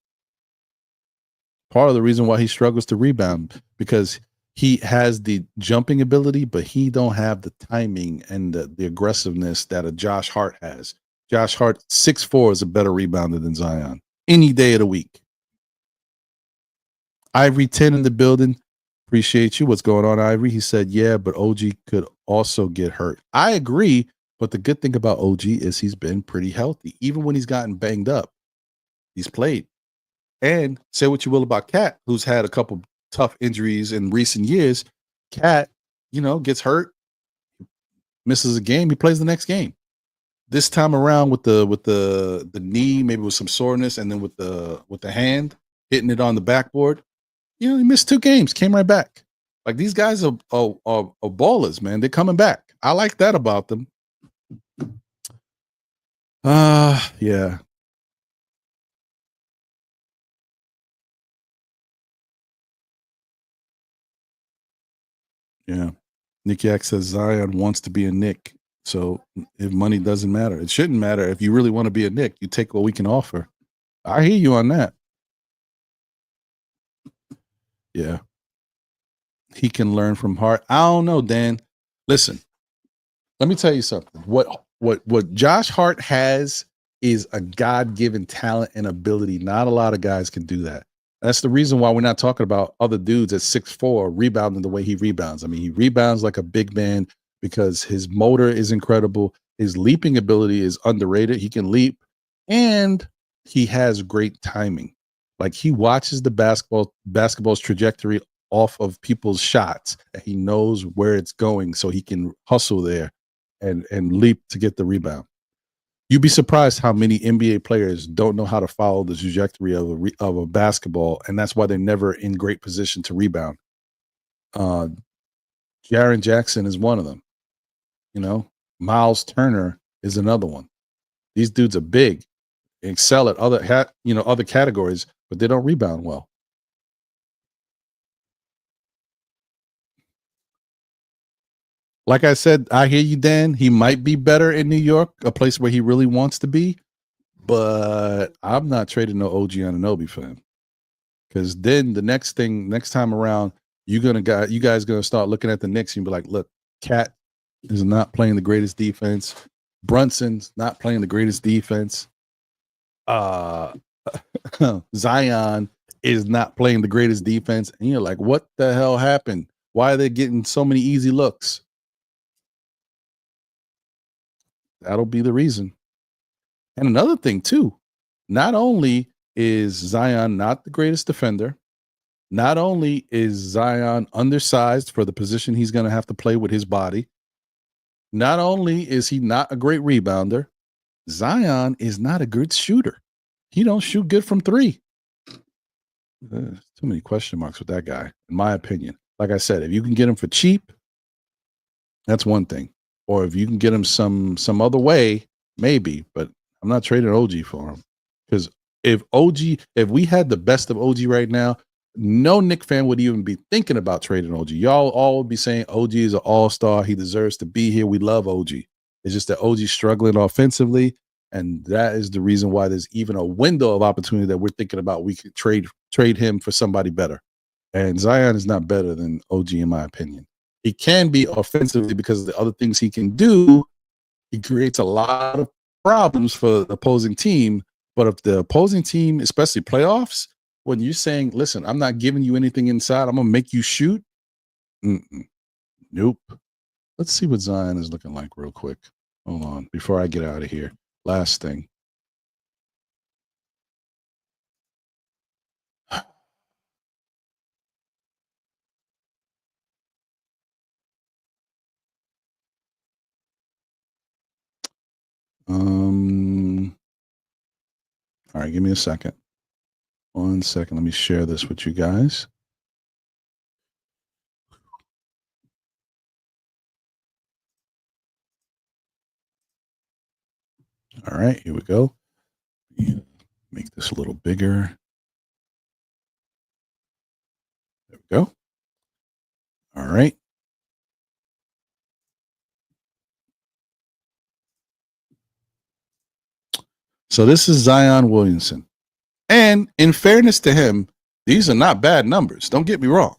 Part of the reason why he struggles to rebound because he has the jumping ability, but he don't have the timing and the aggressiveness that a Josh Hart has. Josh Hart, 6'4", is a better rebounder than Zion any day of the week. Ivory 10 in the building. Appreciate you. What's going on, Ivory? He said, yeah, but OG could also get hurt. I agree, but the good thing about OG is he's been pretty healthy. Even when he's gotten banged up, he's played. And say what you will about Cat, who's had a couple tough injuries in recent years. Cat, you know, gets hurt, misses a game, he plays the next game. This time around with the knee, maybe with some soreness, and then with the hand hitting it on the backboard, you know, he missed 2 games, came right back. Like these guys are ballers, man. They're coming back. I like that about them. Yeah. Yeah. Nick Yak says Zion wants to be a Knick. So if money doesn't matter, it shouldn't matter. If you really want to be a Knick, you take what we can offer. I hear you on that. Yeah. He can learn from Hart. I don't know, Dan. Listen, let me tell you something. What Josh Hart has is a God-given talent and ability. Not a lot of guys can do that. That's the reason why we're not talking about other dudes at 6'4" rebounding the way he rebounds. I mean, he rebounds like a big man because his motor is incredible. His leaping ability is underrated. He can leap, and he has great timing. Like he watches the basketball's trajectory off of people's shots, and he knows where it's going, so he can hustle there and leap to get the rebound. You'd be surprised how many NBA players don't know how to follow the trajectory of a basketball, and that's why they're never in great position to rebound. Jaren Jackson is one of them. You know, Miles Turner is another one. These dudes are big, excel at other categories, but they don't rebound well. Like I said, I hear you, Dan. He might be better in New York, a place where he really wants to be. But I'm not trading no OG Anunoby for him. Because then the next time around, you guys gonna start looking at the Knicks and be like, look, Cat is not playing the greatest defense. Brunson's not playing the greatest defense. Zion is not playing the greatest defense. And you're like, what the hell happened? Why are they getting so many easy looks? That'll be the reason. And another thing, too, not only is Zion not the greatest defender, not only is Zion undersized for the position he's going to have to play with his body, not only is he not a great rebounder, Zion is not a good shooter. He don't shoot good from 3. Too many question marks with that guy, in my opinion. Like I said, if you can get him for cheap, that's one thing. Or if you can get him some other way, maybe. But I'm not trading OG for him. Because if we had the best of OG right now, no Knick fan would even be thinking about trading OG. Y'all all would be saying OG is an all-star. He deserves to be here. We love OG. It's just that OG's struggling offensively, and that is the reason why there's even a window of opportunity that we're thinking about. We could trade him for somebody better. And Zion is not better than OG, in my opinion. He can be offensively because of the other things he can do. He creates a lot of problems for the opposing team. But if the opposing team, especially playoffs, when you're saying, listen, I'm not giving you anything inside, I'm going to make you shoot. Nope. Let's see what Zion is looking like real quick. Hold on. Before I get out of here. Last thing. All right, give me a second. 1 second. Let me share this with you guys. All right, here we go. Make this a little bigger. There we go. All right. So this is Zion Williamson. And in fairness to him, these are not bad numbers. Don't get me wrong.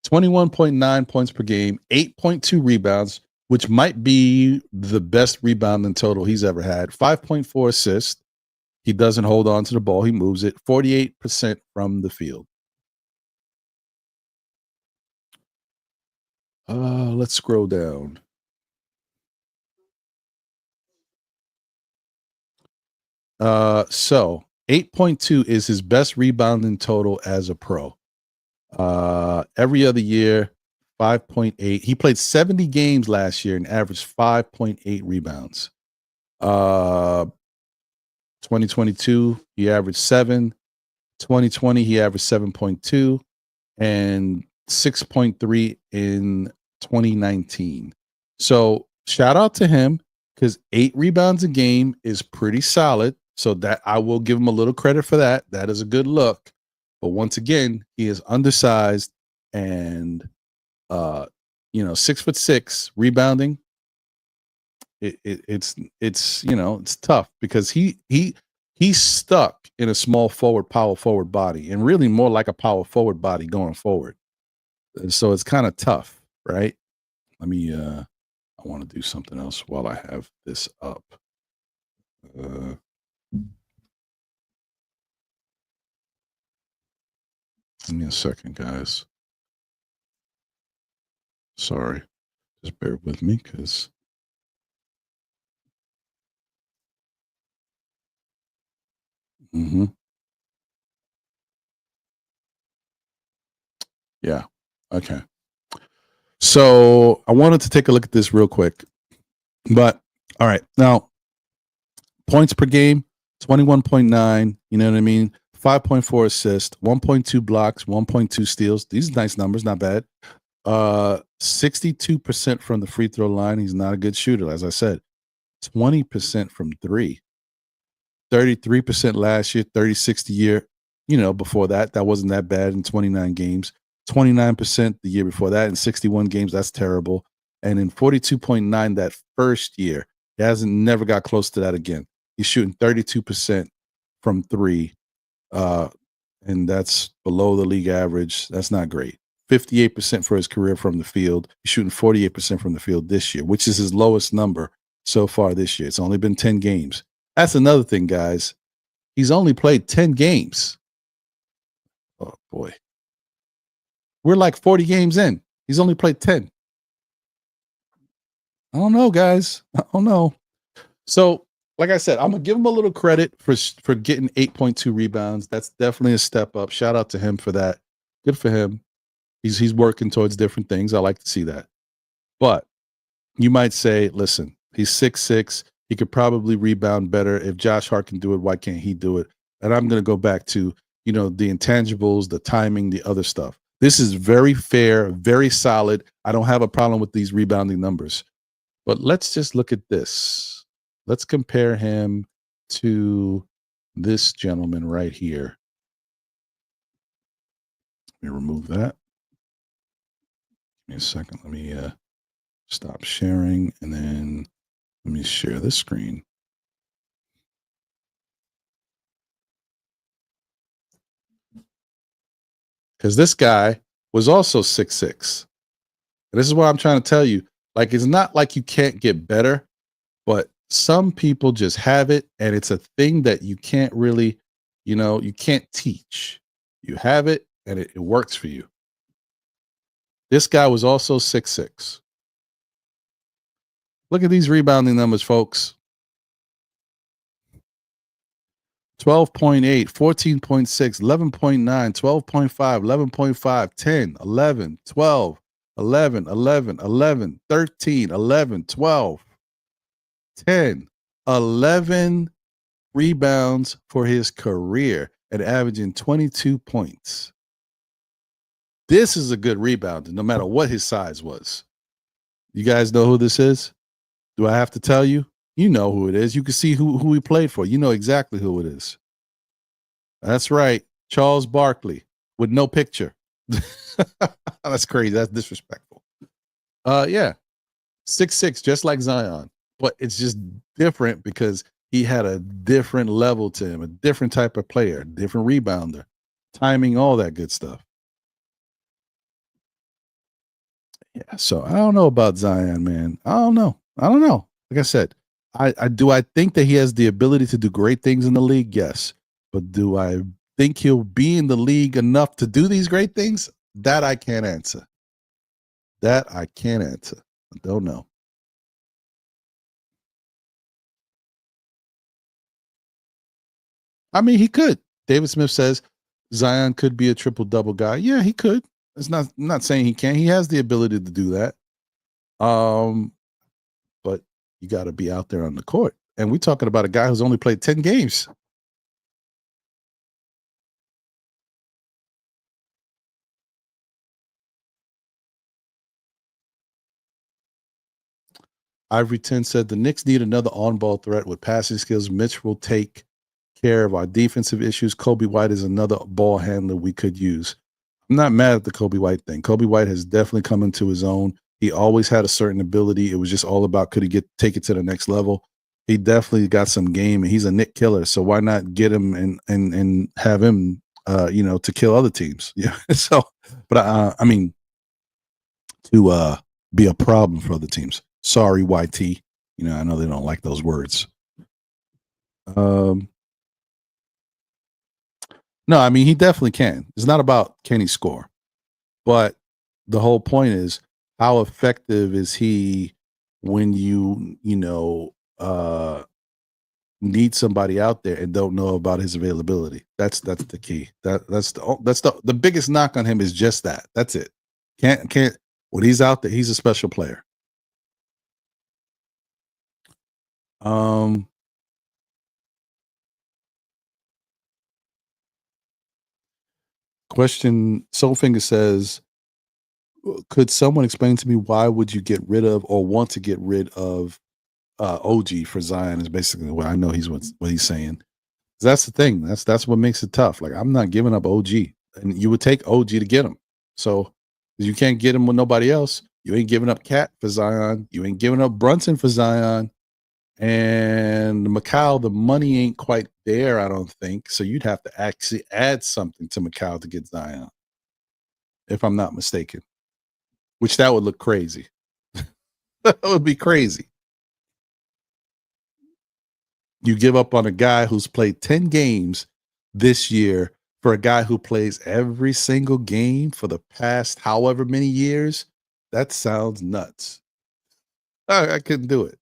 21.9 points per game, 8.2 rebounds, which might be the best rebounding total he's ever had. 5.4 assists. He doesn't hold on to the ball. He moves it. 48% from the field. Let's scroll down. So 8.2 is his best rebounding total as a pro. Every other year, 5.8. He played 70 games last year and averaged 5.8 rebounds. 2022, he averaged 7. 2020, he averaged 7.2 and 6.3 in 2019. So shout out to him because 8 rebounds a game is pretty solid. So that I will give him a little credit for that. That is a good look. But once again, he is undersized and 6'6" rebounding. It's tough because he's stuck in a small forward, power forward body, and really more like a power forward body going forward. So it's kind of tough, right? Let me I want to do something else while I have this up. Give me a second, guys. Sorry. Just bear with me because yeah. Okay. So I wanted to take a look at this real quick. But all right. Now, points per game, 21.9. You know what I mean? 5.4 assists, 1.2 blocks, 1.2 steals. These are nice numbers, not bad. 62% from the free throw line. He's not a good shooter, as I said. 20% from 3. 33% last year, 36 the year. Before that wasn't that bad in 29 games. 29% the year before that in 61 games. That's terrible. And in 42.9 that first year, he never got close to that again. He's shooting 32% from 3. And that's below the league average. That's not great. 58% for his career from the field. He's shooting 48% from the field this year, which is his lowest number so far this year. It's only been 10 games. That's another thing, guys. He's only played 10 games. Oh, boy. We're like 40 games in. He's only played 10. I don't know, guys. I don't know. So, like I said, I'm going to give him a little credit for getting 8.2 rebounds. That's definitely a step up. Shout out to him for that. Good for him. He's working towards different things. I like to see that. But you might say, listen, he's 6'6". He could probably rebound better. If Josh Hart can do it, why can't he do it? And I'm going to go back to, the intangibles, the timing, the other stuff. This is very fair, very solid. I don't have a problem with these rebounding numbers. But let's just look at this. Let's compare him to this gentleman right here. Let me remove that. Give me a second. Let me stop sharing and then let me share this screen. Because this guy was also 6'6". And this is what I'm trying to tell you. Like, it's not like you can't get better, but some people just have it, and it's a thing that you can't really, you can't teach. You have it, and it works for you. This guy was also 6'6". Look at these rebounding numbers, folks. 12.8, 14.6, 11.9, 12.5, 11.5, 10, 11, 12, 11, 11, 11, 13, 11, 12, 10, 11 rebounds for his career and averaging 22 points. This is a good rebounder, no matter what his size was. You guys know who this is? Do I have to tell you? You know who it is. You can see who he played for. You know exactly who it is. That's right. Charles Barkley with no picture. That's crazy. That's disrespectful. Yeah. 6'6", just like Zion. But it's just different because he had a different level to him, a different type of player, different rebounder, timing, all that good stuff. Yeah, so I don't know about Zion, man. I don't know. Like I said, I think that he has the ability to do great things in the league? Yes. But do I think he'll be in the league enough to do these great things? That I can't answer. I don't know. I mean, he could. David Smith says Zion could be a triple-double guy. Yeah, he could. It's not I'm not saying he can't. He has the ability to do that. But you got to be out there on the court. And we're talking about a guy who's only played 10 games. Ivory 10 said the Knicks need another on-ball threat with passing skills. Mitch will take care of our defensive issues. Kobe White is another ball handler we could use. I'm not mad at the Kobe White thing. Kobe White has definitely come into his own. He always had a certain ability. It was just all about could he take it to the next level. He definitely got some game, and he's a Knick killer. So why not get him and have him, to kill other teams? Yeah. So, but I mean, to be a problem for other teams. Sorry, YT. I know they don't like those words. No, I mean, he definitely can. It's not about can he score, but the whole point is how effective is he when you need somebody out there and don't know about his availability. That's the key. That's the biggest knock on him is just that. That's it. Can't when he's out there, he's a special player. Question Soulfinger says, could someone explain to me why would you get rid of or want to get rid of OG for Zion is basically what I know what he's saying. That's the thing. That's what makes it tough. Like, I'm not giving up OG, and you would take OG to get him. So you can't get him with nobody else. You ain't giving up Cat for Zion. You ain't giving up Brunson for Zion. And Macau, the money ain't quite there, I don't think. So you'd have to actually add something to Macau to get Zion, if I'm not mistaken. Which that would look crazy. That would be crazy. You give up on a guy who's played 10 games this year for a guy who plays every single game for the past however many years. That sounds nuts. I couldn't do it.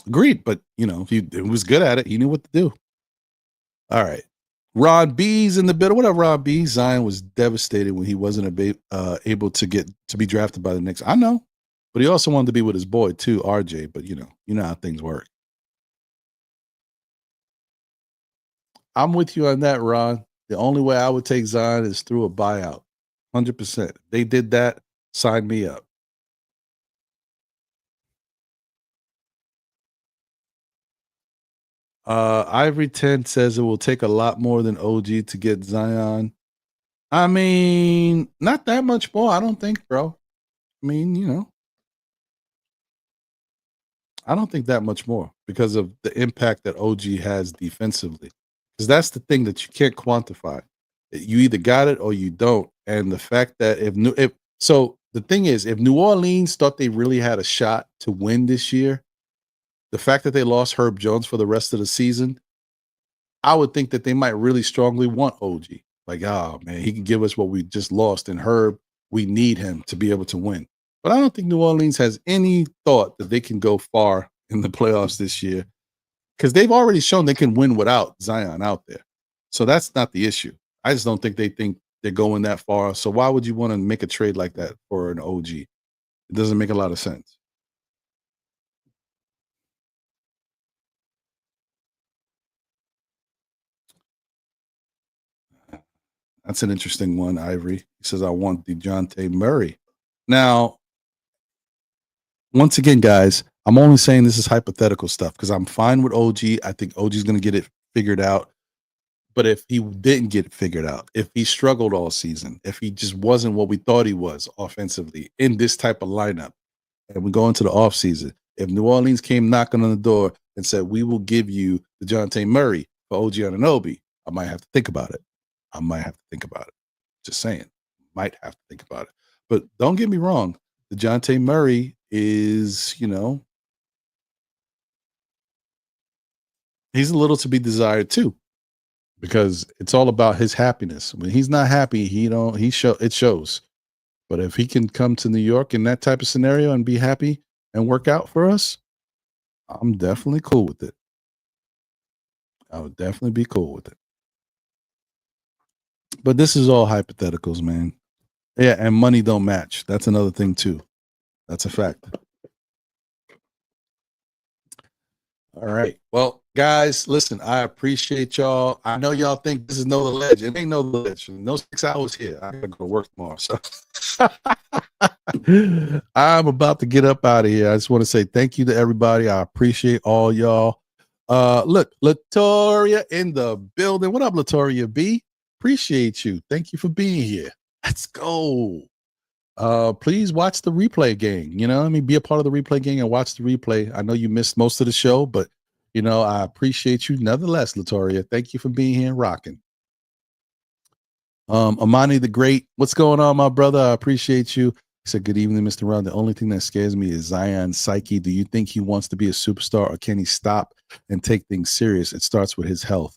Agreed, but if he was good at it, he knew what to do. All right. Ron B's in the middle. What up, Ron B? Zion was devastated when he wasn't able to be drafted by the Knicks. I know, but he also wanted to be with his boy too, RJ. But you know how things work. I'm with you on that, Ron. The only way I would take Zion is through a buyout. 100%. They did that. Sign me up. Ivory 10 says it will take a lot more than OG to get Zion. I mean, not that much more, I don't think, bro. I mean, I don't think that much more because of the impact that OG has defensively. Because that's the thing that you can't quantify. You either got it or you don't. And the fact that so the thing is, if New Orleans thought they really had a shot to win this year, the fact that they lost Herb Jones for the rest of the season, I would think that they might really strongly want OG. Like, oh man, he can give us what we just lost. And Herb, we need him to be able to win. But I don't think New Orleans has any thought that they can go far in the playoffs this year because they've already shown they can win without Zion out there. So that's not the issue. I just don't think they think they're going that far. So why would you want to make a trade like that for an OG? It doesn't make a lot of sense. That's an interesting one, Ivory. He says, I want DeJounte Murray. Now, once again, guys, I'm only saying this is hypothetical stuff because I'm fine with OG. I think OG is going to get it figured out. But if he didn't get it figured out, if he struggled all season, if he just wasn't what we thought he was offensively in this type of lineup, and we go into the offseason, if New Orleans came knocking on the door and said, we will give you DeJounte Murray for OG Anunoby, I might have to think about it. Just saying. Might have to think about it. But don't get me wrong. DeJounte Murray is, he's a little to be desired too, because it's all about his happiness. When he's not happy, it shows. But if he can come to New York in that type of scenario and be happy and work out for us, I'm definitely cool with it. I would definitely be cool with it. But this is all hypotheticals, man. Yeah, and money don't match. That's another thing too. That's a fact. All right. Well, guys, listen, I appreciate y'all. I know y'all think this is Know the Ledge. It ain't Know the Ledge. No 6 hours here. I gotta go to work tomorrow. So I'm about to get up out of here. I just want to say thank you to everybody. I appreciate all y'all. Look, Latoria in the building. What up, Latoria B? Appreciate you. Thank you for being here. Let's go. Please watch the replay gang. Be a part of the replay gang and watch the replay. I know you missed most of the show, but I appreciate you nonetheless, Latoria. Thank you for being here and rocking. Amani the Great, what's going on, my brother? I appreciate you. He said, good evening, Mr. Ron. The only thing that scares me is Zion's psyche. Do you think he wants to be a superstar, or can he stop and take things serious? It starts with his health.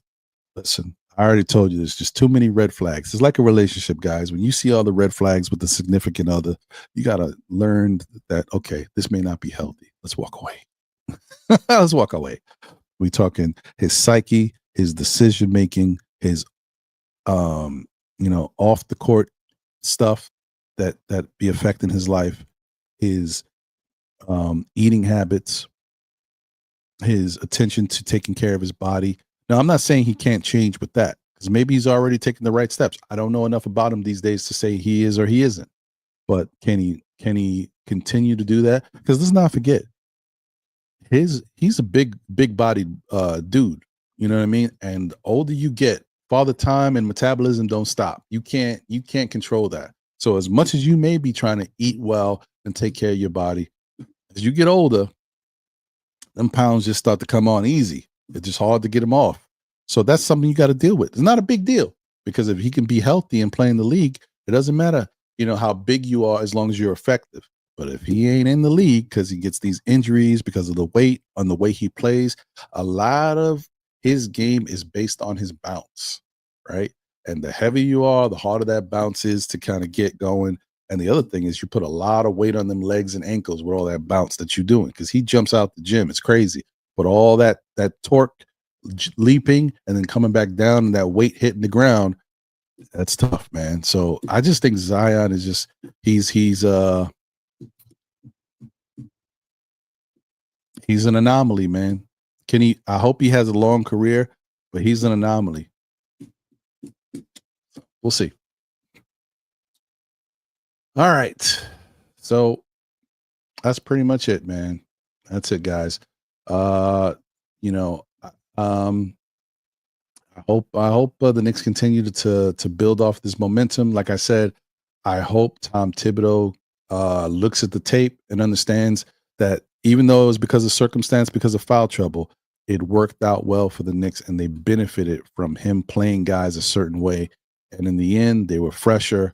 Listen, I already told you there's just too many red flags. It's like a relationship, guys. When you see all the red flags with the significant other, you got to learn that, okay, this may not be healthy. Let's walk away. Let's walk away. We talking his psyche, his decision-making, his, off the court stuff that be affecting his life, his eating habits, his attention to taking care of his body. Now, I'm not saying he can't change with that, because maybe he's already taking the right steps. I don't know enough about him these days to say he is or he isn't. But can he continue to do that? Because let's not forget, he's a big bodied dude. You know what I mean? And the older you get, father time and metabolism don't stop. You can't control that. So as much as you may be trying to eat well and take care of your body, as you get older, them pounds just start to come on easy. It's just hard to get him off. So that's something you got to deal with. It's not a big deal, because if he can be healthy and play in the league, it doesn't matter, how big you are, as long as you're effective. But if he ain't in the league because he gets these injuries because of the weight and the way he plays, a lot of his game is based on his bounce, right? And the heavier you are, the harder that bounce is to kind of get going. And the other thing is you put a lot of weight on them legs and ankles with all that bounce that you're doing, because he jumps out the gym. It's crazy. But all that torque leaping and then coming back down and that weight hitting the ground, that's tough, man. So I just think Zion is just he's an anomaly, man. I hope he has a long career, but he's an anomaly. We'll see. All right. So that's pretty much it, man. That's it, guys. I hope the Knicks continue to build off this momentum. Like I said, I hope Tom Thibodeau looks at the tape and understands that even though it was because of circumstance, because of foul trouble, it worked out well for the Knicks, and they benefited from him playing guys a certain way. And in the end, they were fresher,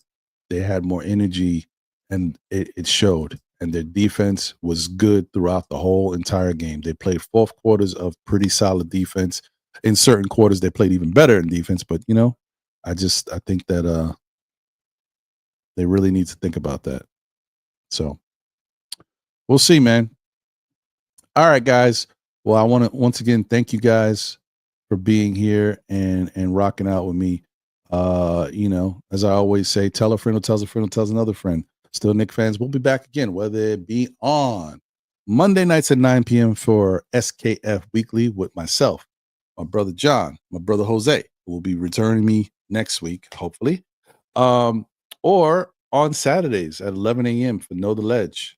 they had more energy, and it showed. And their defense was good throughout the whole entire game. They played fourth quarters of pretty solid defense. In certain quarters, they played even better in defense. But, I think that they really need to think about that. So we'll see, man. All right, guys. Well, I want to once again thank you guys for being here and rocking out with me. You know, as I always say, tell a friend who tells a friend who tells another friend. Still Knicks fans, we'll be back again, whether it be on Monday nights at 9 p.m. for SKF Weekly with myself, my brother John, my brother Jose, who will be returning me next week, hopefully. Or on Saturdays at 11 a.m. for Know the Ledge.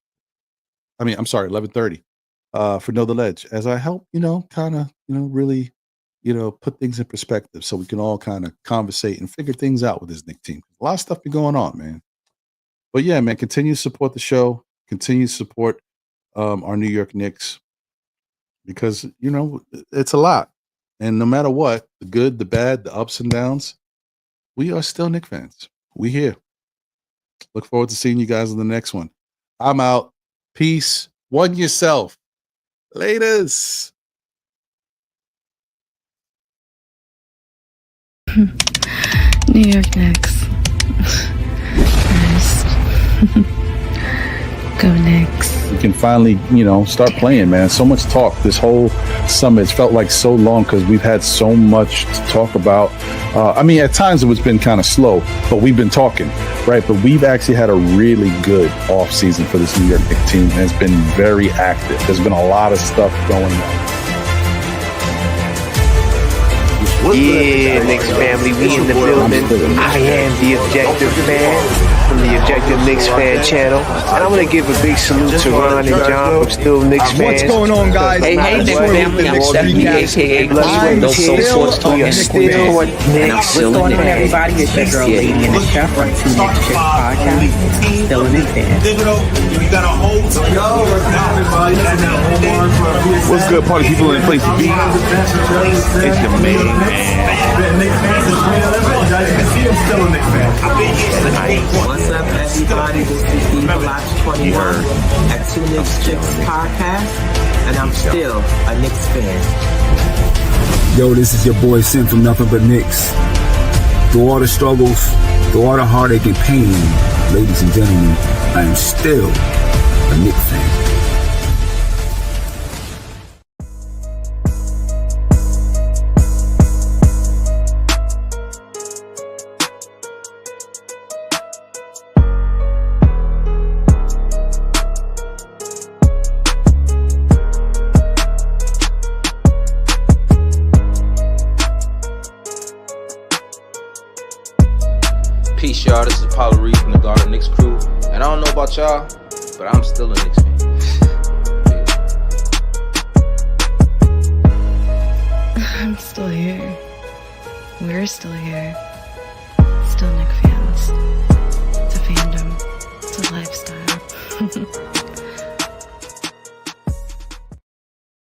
I mean, I'm sorry, 11:30 for Know the Ledge, as I help, you know, kind of, you know, really, you know, put things in perspective so we can all kind of conversate and figure things out with this Knicks team. A lot of stuff be going on, man. But yeah, man, continue to support the show. Continue to support our New York Knicks, because, you know, it's a lot. And no matter what, the good, the bad, the ups and downs, we are still Knicks fans. We here. Look forward to seeing you guys in the next one. I'm out. Peace. One yourself. Laters. New York Knicks. First. Go Knicks. We can finally, you know, start playing, man. So much talk this whole summer. It's felt like so long because we've had so much to talk about. I mean, at times it's been kind of slow, but we've been talking, right? But we've actually had a really good off season for this New York Knicks team, and it's been very active. There's been a lot of stuff going on. Yeah, Knicks family, we in the building. I am the Objective Fan from the Objective Knicks Fan channel. And I want to give a big salute to Ron and John from Still Knicks Fans. What's going on, guys? Hey, Knicks family, I'm Stephanie, a.k.a. Blood No soul sports talk. We are still Knicks. What's going on, everybody? It's your girl, Lady in the Chef, right to Knicks Chick Podcast. Still a Knicks fan. What's good, party people in the place to be? It's your main man. What's up, everybody? This is Steve Lodge 21 at Two Knicks Chicks Podcast, and I'm still a Knicks fan. Yo, this is your boy Sim from Nothing But Knicks. Through all the struggles, through all the heartache and pain, ladies and gentlemen, I am still a Knicks fan. Peace, y'all. This is Apollo Reed from the Garden Knicks crew. And I don't know about y'all, but I'm still a Knicks fan. I'm still here. We're still here. Still Knicks fans. It's a fandom. It's a lifestyle.